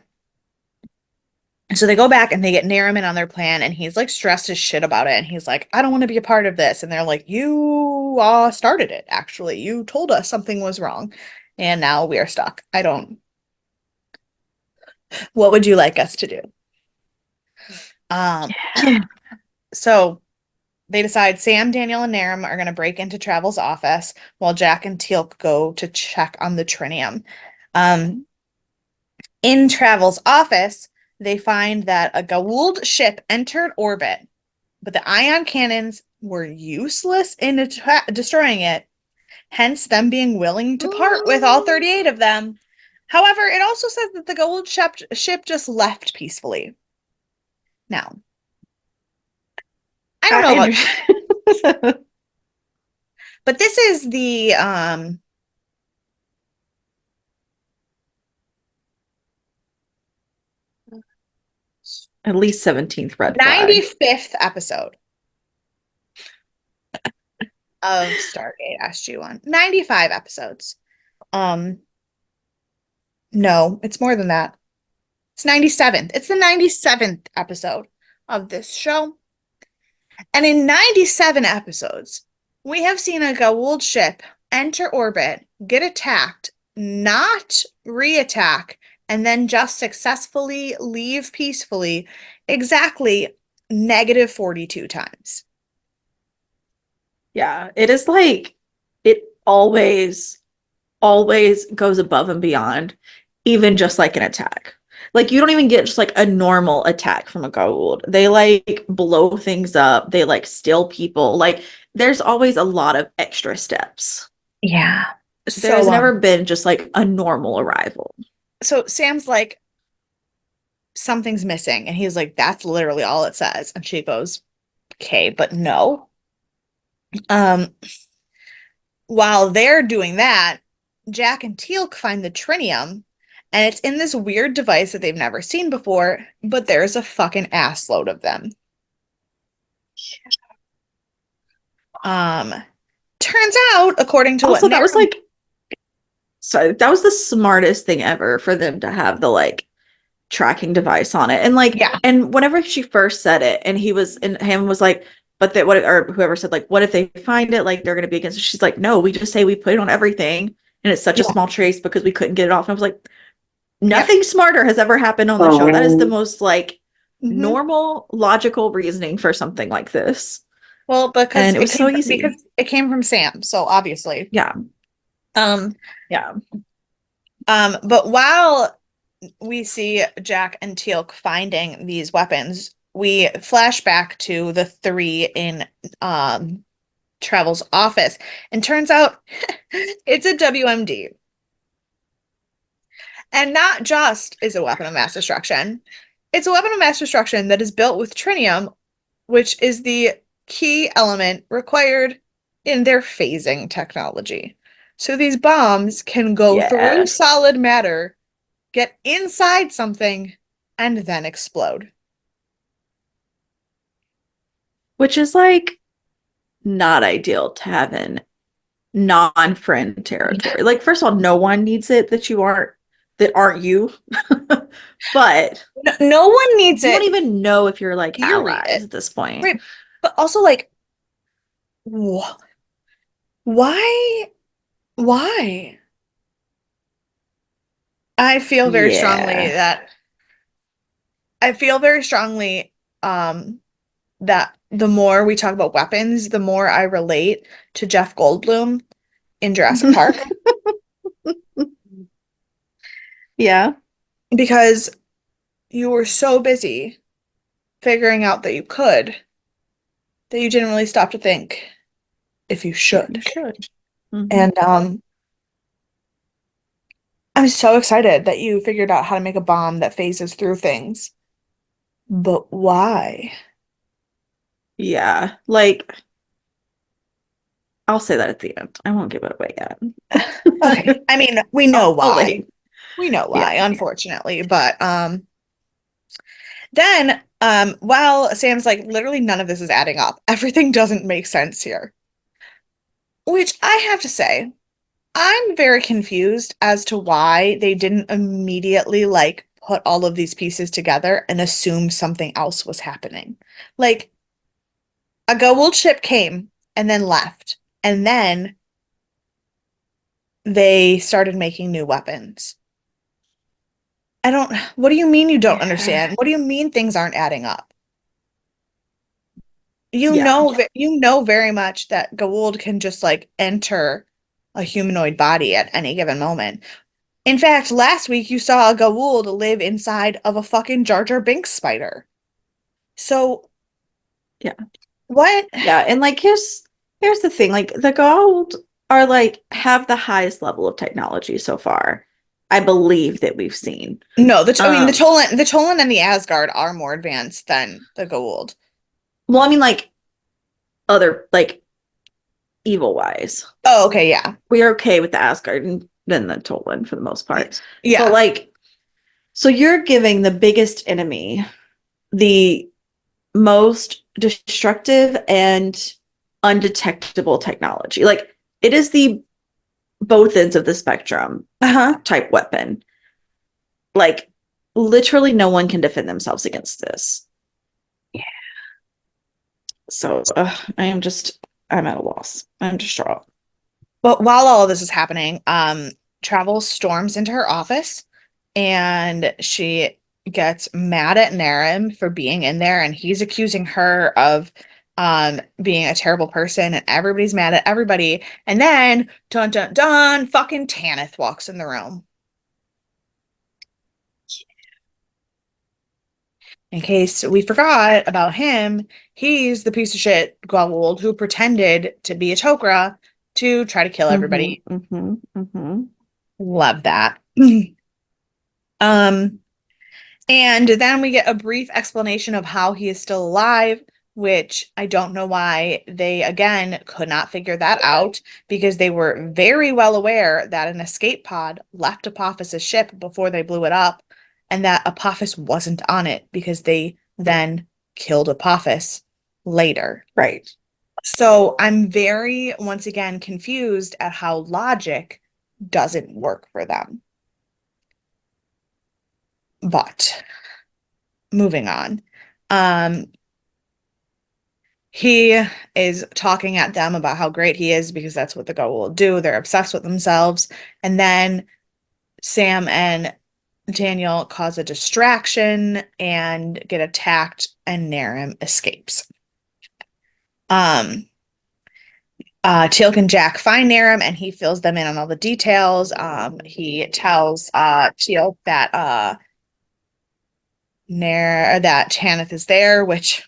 So they go back and they get Nariman on their plan, and he's like stressed as shit about it. And he's like, I don't want to be a part of this. And they're like, you started it, actually. You told us something was wrong. And now we are stuck. I don't, what would you like us to do? Um, so they decide Sam, Daniel, and Naram are going to break into Travel's office while Jack and Teal'c go to check on the trinium. Um, in Travel's office, they find that a Goa'uld ship entered orbit, but the ion cannons were useless in destroying it, hence them being willing to part with all 38 of them. However, it also says that the gold ship just left peacefully. Now, I don't know I about, understand. but this is the At least 17th red flag. 95th episode of Stargate SG-1. 95 episodes. Um, no, it's more than that. It's 97th. It's the 97th episode of this show. And in 97 episodes, we have seen a Goa'uld ship enter orbit, get attacked, not re-attack, and then just successfully leave peacefully exactly negative 42 times. Yeah, it is like it always goes above and beyond, even just like an attack. Like you don't even get just like a normal attack from a Goa'uld. They like blow things up. They like steal people. Like there's always a lot of extra steps. Yeah. There's So never been just like a normal arrival. so Sam's like, something's missing. And he's like, that's literally all it says. And she goes, okay, but no. Um, while they're doing that, Jack and Teal'c find the trinium, and it's in this weird device that they've never seen before, but there's a fucking assload of them. Um, turns out, according to what Also, that was Naren, like, so that was the smartest thing ever for them to have the like tracking device on it. And like, yeah, and whenever she first said it, and he was, and him was like, but that what, or whoever said like, what if they find it? Like they're gonna be against it. She's like, no, we just say we put it on everything, and it's such a yeah, small trace because we couldn't get it off. And I was like, yep. nothing smarter has ever happened on the show. That is the most like Hmm. normal, logical reasoning for something like this. Well, And it was so easy. because it came from Sam, so obviously. Yeah. Um, Yeah. but while we see Jack and Teal'c finding these weapons, we flash back to the three in Travel's office, and turns out it's a WMD. And not just is a weapon of mass destruction, it's a weapon of mass destruction that is built with trinium, which is the key element required in their phasing technology. So these bombs can go through Yeah. solid matter, get inside something, and then explode. Which is like not ideal to have in non-friend territory. Like, first of all, no one needs it that aren't you. But No one needs you don't it, even know if you're like allies period. at this point. Right. But also, like, wh why? Why? I feel very strongly Yeah. that I feel very strongly um that the more we talk about weapons, the more I relate to Jeff Goldblum in Jurassic Park Yeah. because you were so busy figuring out that you could that you didn't really stop to think if you If you should. should. Hmm. And I'm so excited that you figured out how to make a bomb that phases through things. But why? Yeah. Like, I'll say that at the end. I won't give it away Okay. yet. I mean, we know I'll let why. you. We know Yeah. why, unfortunately. But then while Sam's like, literally none of this is adding up. Everything doesn't make sense here. Which I have to say, I'm very confused as to why they didn't immediately like put all of these pieces together and assume something else was happening. Like a Goa'uld ship came and then left, and then they started making new weapons. I don't, what do you mean you don't Yeah. understand? What do you mean things aren't adding up? Yeah. You know very much that Goa'uld can just like enter a humanoid body at any given moment. In fact, last week you saw a Goa'uld live inside of a fucking Jar Jar Binks spider. So Yeah. what? Yeah. And like here's the thing. Like the gold are like have the highest level of technology so far. I believe that we've seen. No, I mean Um, The Tolan and the Asgard are more advanced than the Goa'uld. well, I mean like other like evil wise. Oh, okay, yeah. We are okay with the Asgard and then the Tolan for the most part. But Yeah. like so you're giving the biggest enemy the most destructive and undetectable technology. Like it is the both ends of the spectrum Uh-huh. type weapon. Like literally no one can defend themselves against this. So I'm at a loss. I'm distraught. But while all of this is happening, Travel storms into her office and she gets mad at Naren for being in there, and he's accusing her of being a terrible person, and everybody's mad at everybody. And then dun dun dun, fucking Tanith walks in the room. In case we forgot about him, he's the piece of shit Goa'uld who pretended to be a Tok'ra to try to kill Mm-hmm, everybody. mm-hmm, mm-hmm. Love that. Um, And then we get a brief explanation of how he is still alive, which I don't know why they, again, could not figure that out because they were very well aware that an escape pod left Apophis's ship before they blew it up and that Apophis wasn't on it because they then killed Apophis later. Right. So I'm very, once again, confused at how logic doesn't work for them. But moving on. Um, he is talking at them about how great he is because that's what the Goa'uld will do. They're obsessed with themselves. And then Sam and Daniel cause a distraction and get attacked, and Narim escapes. Um, Teal'c and Jack find Narim and he fills them in on all the details. He tells Teal'c that that Tanith is there, which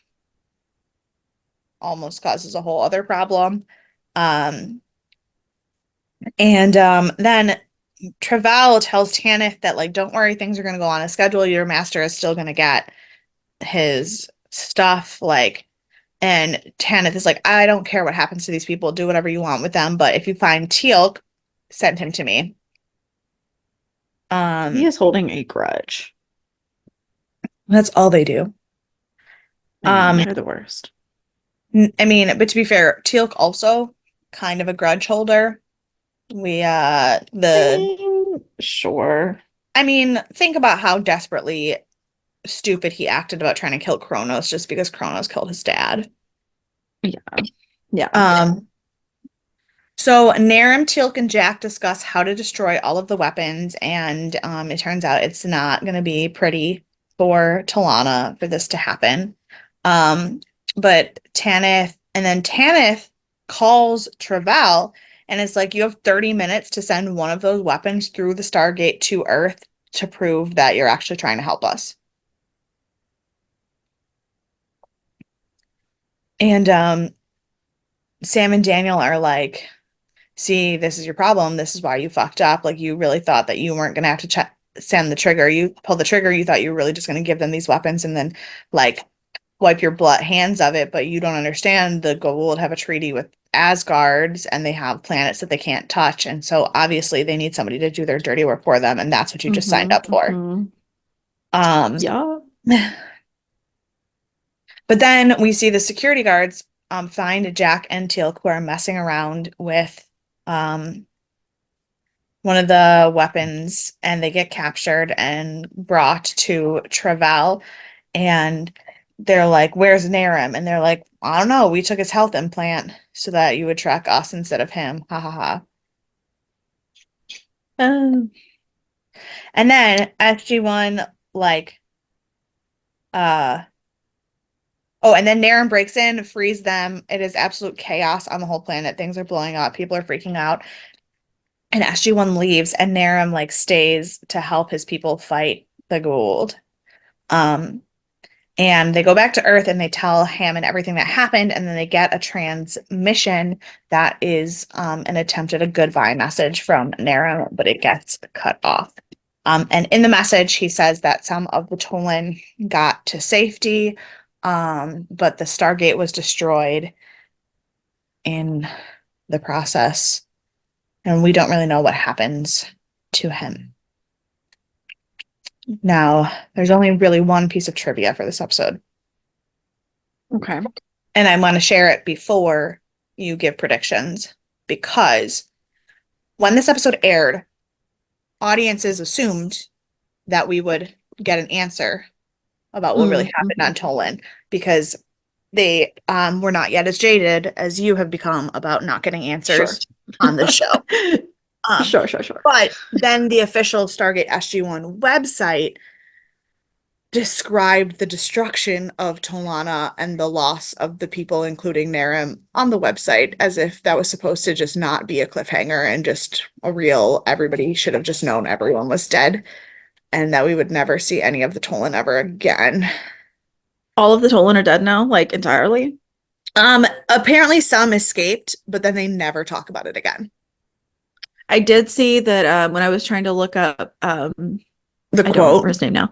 almost causes a whole other problem. Um, and then Travell tells Tanith that, like, don't worry, things are going to go on a schedule. Your master is still going to get his stuff. Like, and Tanith is like, I don't care what happens to these people. Do whatever you want with them. But if you find Teal'c, send him to me. He is holding a grudge. That's all they do. I know, they're the worst. I mean, but to be fair, Teal'c also kind of a grudge holder. Sure. I mean, think about how desperately stupid he acted about trying to kill Kronos just because Kronos killed his dad. Yeah. Yeah. So Narim, Teal'c, and Jack discuss how to destroy all of the weapons, and it turns out it's not going to be pretty for Talana for this to happen. But Tanith calls Travell and it's like, you have 30 minutes to send one of those weapons through the Stargate to Earth to prove that you're actually trying to help us. And Sam and Daniel are like, see, this is your problem. This is why you fucked up. Like, you really thought that you weren't going to have to send the trigger. You pull the trigger. You thought you were really just going to give them these weapons and then, like, wipe your blood hands of it. But you don't understand. The Goa'uld have a treaty with Asgards and they have planets that they can't touch. And so obviously they need somebody to do their dirty work for them. And that's what you just signed up for. Yeah. But then we see the security guards find Jack and Teal'c who are messing around with one of the weapons, and they get captured and brought to Travell. And they're like, where's Narim? And they're like, I don't know. We took his health implant so that you would track us instead of him. Ha ha ha. Um, And then SG-1, like, oh, and then Narim breaks in, frees them. It is absolute chaos on the whole planet. Things are blowing up. People are freaking out. And SG-1 leaves, and Narim, like, stays to help his people fight the Goa'uld. And they go back to Earth and they tell Hammond everything that happened, and then they get a transmission that is an attempt at a goodbye message from Narim, but it gets cut off. And in the message, he says that some of the Tolan got to safety, but the Stargate was destroyed in the process, and we don't really know what happens to him. Now, there's only really one piece of trivia for this episode. okay. And I want to share it before you give predictions, because when this episode aired, audiences assumed that we would get an answer about what really happened on Tolan, because they were not yet as jaded as you have become about not getting answers on the show. Sure. But then the official Stargate SG-1 website described the destruction of Tolana and the loss of the people, including Narim, on the website, as if that was supposed to just not be a cliffhanger and just a real, everybody should have just known everyone was dead and that we would never see any of the Tolan ever again. All of the Tolan are dead now, like entirely? Apparently some escaped, but then they never talk about it again. I did see that when I was trying to look up The I don't quote. remember his name now.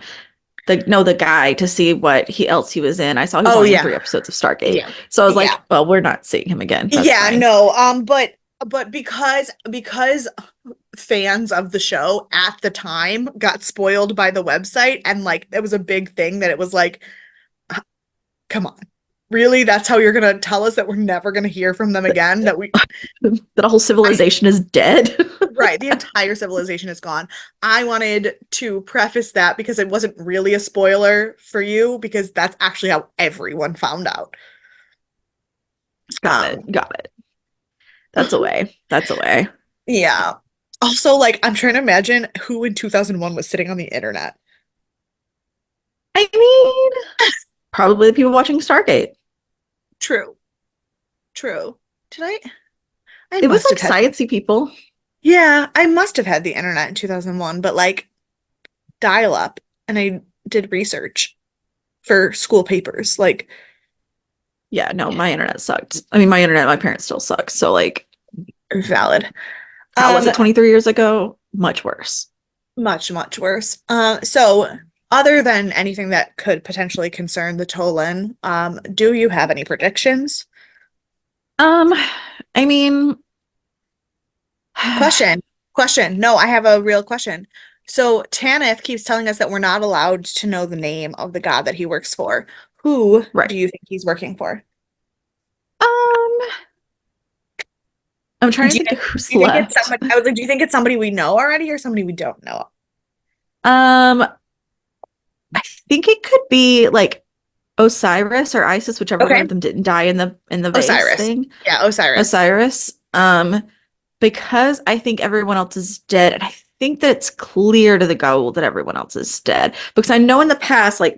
the guy to see what he was in. I saw he was Oh only in yeah. 3 episodes of Stargate. Yeah. So I was Yeah. like, well, we're not seeing him again. That's Yeah, fine. no. But because fans of the show at the time got spoiled by the website and like it was a big thing that it was like, come on. Really? That's how you're gonna tell us that we're never gonna hear from them again? That we That whole I civilization is dead. right, the entire civilization is gone. I wanted to preface that because it wasn't really a spoiler for you because that's actually how everyone found out. Got it. Um, Got it. That's a way. That's a way. yeah. Also, like, I'm trying to imagine who in 2001 was sitting on the internet. I mean, probably the people watching Stargate. True, true. Did I? I It was must like have had, sciencey people. yeah, I must have had the internet in 2001, but like dial up, and I did research for school papers. Like, Yeah, no, my internet sucked. I mean, my internet, my parents still suck. So like, valid. how was Um, it 23 years ago? Much worse. Much, much worse. So other than anything that could potentially concern the Tolan, do you have any predictions? Um, I mean, Question, question. No, I have a real question. So Tanith keeps telling us that we're not allowed to know the name of the god that he works for. Who right. do you think he's working for? Um, I'm trying Do to you think think, of who's do you think it's left. somebody? I was like, do you think it's somebody we know already or somebody we don't know? Um, I think it could be like Osiris or Isis, whichever one Okay, of them didn't die in the vase Osiris. thing. Yeah, Osiris. Osiris. Because I think everyone else is dead, and I think that it's clear to the goal that everyone else is dead. Because I know in the past, like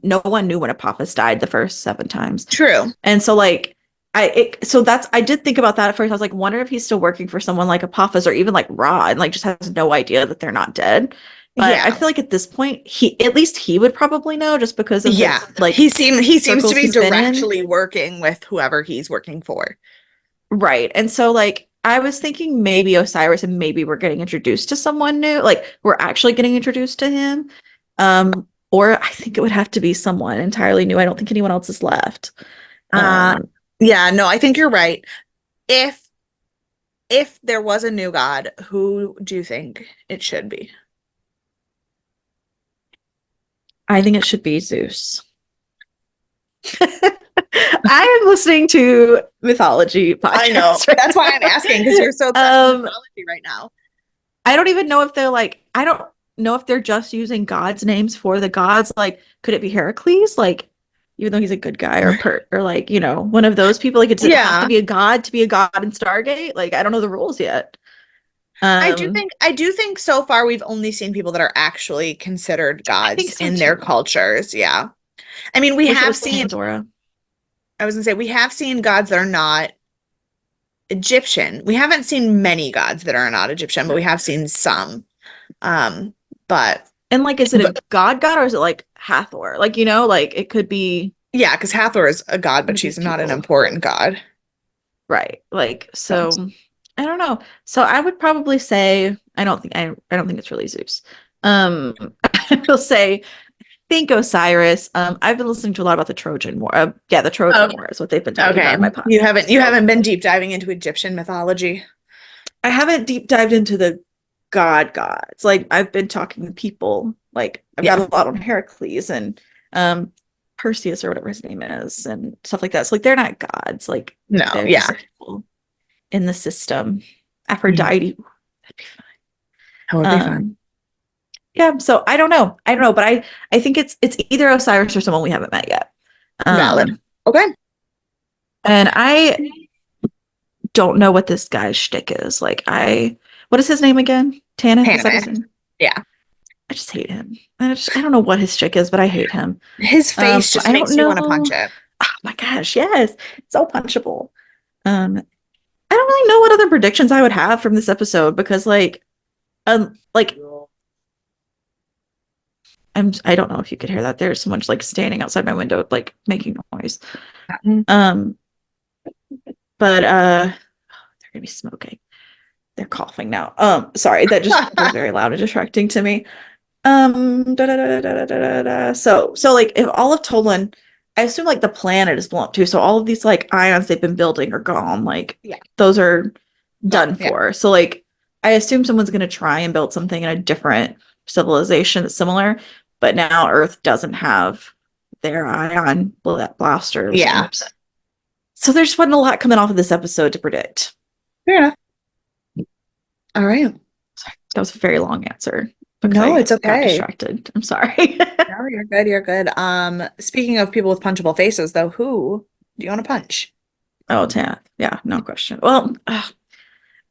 no one knew when Apophis died the first 7 times. True. And so like I did think about that at first. I was like, wonder if he's still working for someone like Apophis or even like Ra and like just has no idea that they're not dead. But I Yeah. feel like at this point, he at least he would probably know just because of the Yeah. like He seems to circles be he's been in. directly working with whoever he's working for. Right. And so like I was thinking maybe Osiris and maybe we're getting introduced to someone new. Like we're actually getting introduced to him. Or I think it would have to be someone entirely new. I don't think anyone else is left. Uh Um, yeah, no, I think you're right. If if there was a new god, who do you think it should be? I think it should be Zeus. I am listening to mythology I know. podcasts right That's why I'm now. asking because you're so obsessed with Um, mythology right now. I don't even know if they're like, I don't know if they're just using gods' names for the gods. Like, could it be Heracles? Like, even though he's a good guy, or like, one of those people. Like, does it have to Yeah. be a god to be a god in Stargate? Like, I don't know the rules yet. Um, I do think so far we've only seen people that are actually considered I think gods so in their too. cultures. Yeah. I mean, we Wish it have was seen, Pandora. I was gonna say, we have seen gods that are not Egyptian. We haven't seen many gods that are not Egyptian, but we Right. have seen some. Um, but And like, is it a but god or is it like Hathor? Like, like it yeah, because Hathor is a god, one but of these she's not an people. important god. Right. Like, So, so I don't know. So I would probably say I don't think it's really Zeus. I will say think Osiris. I've been listening to a lot about the Trojan War. Yeah, the Trojan okay. War is what they've been talking Okay. about in my podcast. You So haven't been deep diving into Egyptian mythology. I haven't deep dived into the gods. Like I've been talking to people. Like I've got Yeah. a lot on Heracles and Perseus or whatever his name is and stuff like that. So like they're not gods. Like No, they're just yeah. like people in the system. Mhm. Aphrodite. Ooh, that'd be That would be fun. fun. Yeah, so I don't know. I don't know, but I think it's either Osiris or someone we haven't met yet. Valid. Um, Okay. and I don't know what this guy's shtick is. What is his name again? Tanith, is that his Tanith. name? Yeah. I just hate him. I don't know what his shtick is, but I hate him. His face just I don't makes you want to know. punch it. Oh my gosh, yes, it's so punchable. I don't really know what other predictions I would have from this episode because like I don't know if you could hear that. There's someone just like standing outside my window, like making noise. Mm. Um, but they're gonna be smoking. They're coughing now. Sorry, that just was very loud and distracting to me. So like if all of Tolan, I assume like the planet is blown up too. So all of these like ions they've been building are gone. Like Yeah, those are done gone. Yeah. for. So like I assume someone's gonna try and build something in a different civilization that's similar, but now Earth doesn't have their ion blasters Yeah. and so there's wasn't a lot coming off of this episode to predict. Fair enough. All right. Sorry, that was a very long answer because No, I it's got okay. distracted. I'm sorry. No, you're good. You're good. Speaking of people with punchable faces, though, who do you want to punch? Oh, Tath. Yeah, no question. Well,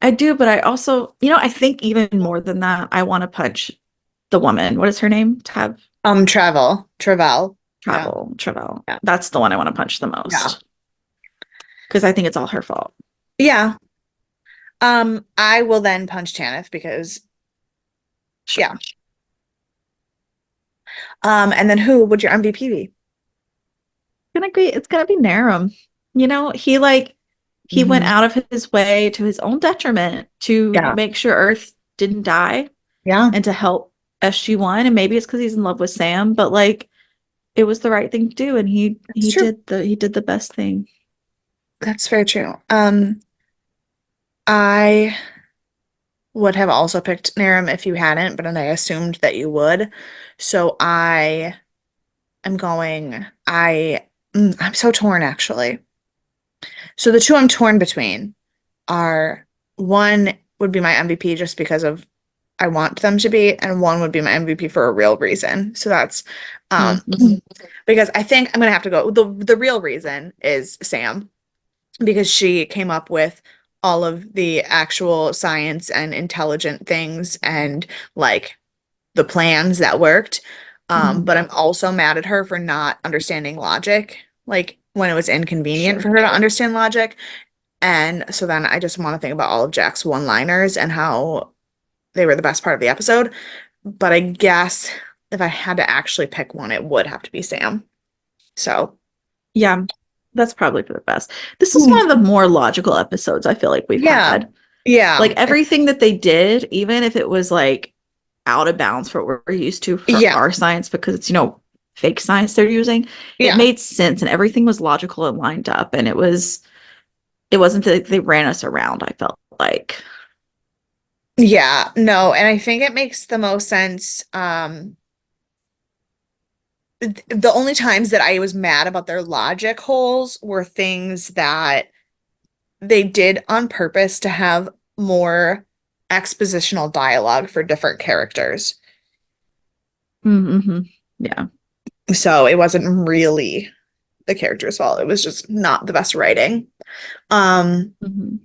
I do, but I also, I think even more than that, I want to punch the woman. What is her name? Travel. Yeah. Travel. Yeah. That's the one I want to punch the Yeah. most because I think it's all her fault. Yeah. I will then punch Tanith because Sure. yeah. And then who would your MVP be? It's gonna be Narum. He went Hmm. out of his way to his own detriment to Yeah. make sure Earth didn't die Yeah. and to help SG-1. And maybe it's because he's in love with Sam, but like it was the right thing to do, and he That's he true. did the best thing. That's very true. I would have also picked Narum if you hadn't, but then I assumed that you would. So I am going, I'm so torn actually. So the two I'm torn between are one would be my MVP just because of I want them to be, and one would be my MVP for a real reason. So that's Mm-hmm. because I think I'm gonna have to go. The real reason is Sam because she came up with all of the actual science and intelligent things and like the plans that worked. Mm-hmm. But I'm also mad at her for not understanding logic, like when it was inconvenient Sure. for her to understand logic. And so then I just want to think about all of Jack's one-liners and how they were the best part of the episode. But I guess if I had to actually pick one, it would have to be Sam. So, Yeah, that's probably for the best. This is hmm, one of the more logical episodes I feel like we've yeah, had. yeah, Like everything that they did, even if it was like out of bounds for what we're used to for yeah, our science, because it's, fake science they're using, it yeah, made sense and everything was logical and lined up. And it wasn't that they ran us around, I felt like. yeah. No, and I think it makes the most sense. The only times that I was mad about their logic holes were things that they did on purpose to have more expositional dialogue for different characters. Mm-hmm. Yeah. So it wasn't really the character's fault. It was just not the best writing. Um, Mm-hmm.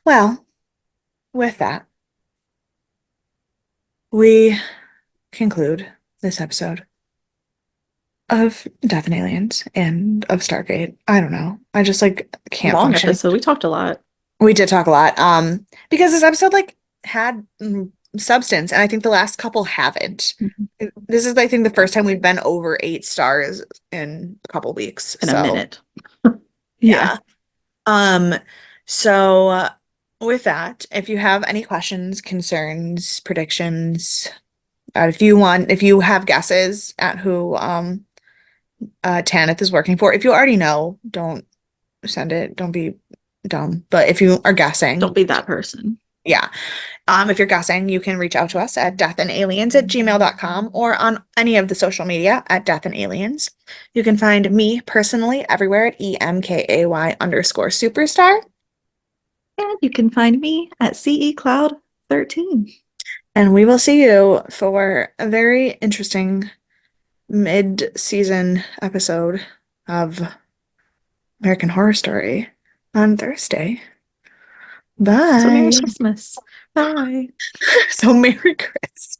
well, with that, we conclude this episode of Death and Aliens and of Stargate. I don't know. I just like can't Long function. episode. We talked a lot. We did talk a lot. Because this episode like had substance, and I think the last couple haven't. Mhm. This is, I think, the first time we've been over 8 stars in a couple weeks. In a So minute. Yeah. yeah. Um, so with that, if you have any questions, concerns, predictions, if you have guesses at who Tanith is working for, if you already know, don't send it. Don't be dumb. But if you are guessing, Don't be that person. yeah. If you're guessing, you can reach out to us at deathandaliens@gmail.com or on any of the social media at Death and Aliens. You can find me personally everywhere at EMKAY_superstar. And you can find me at CE Cloud 13. And we will see you for a very interesting mid-season episode of American Horror Story on Thursday. So Merry Bye. Christmas. Bye. So Merry Christmas.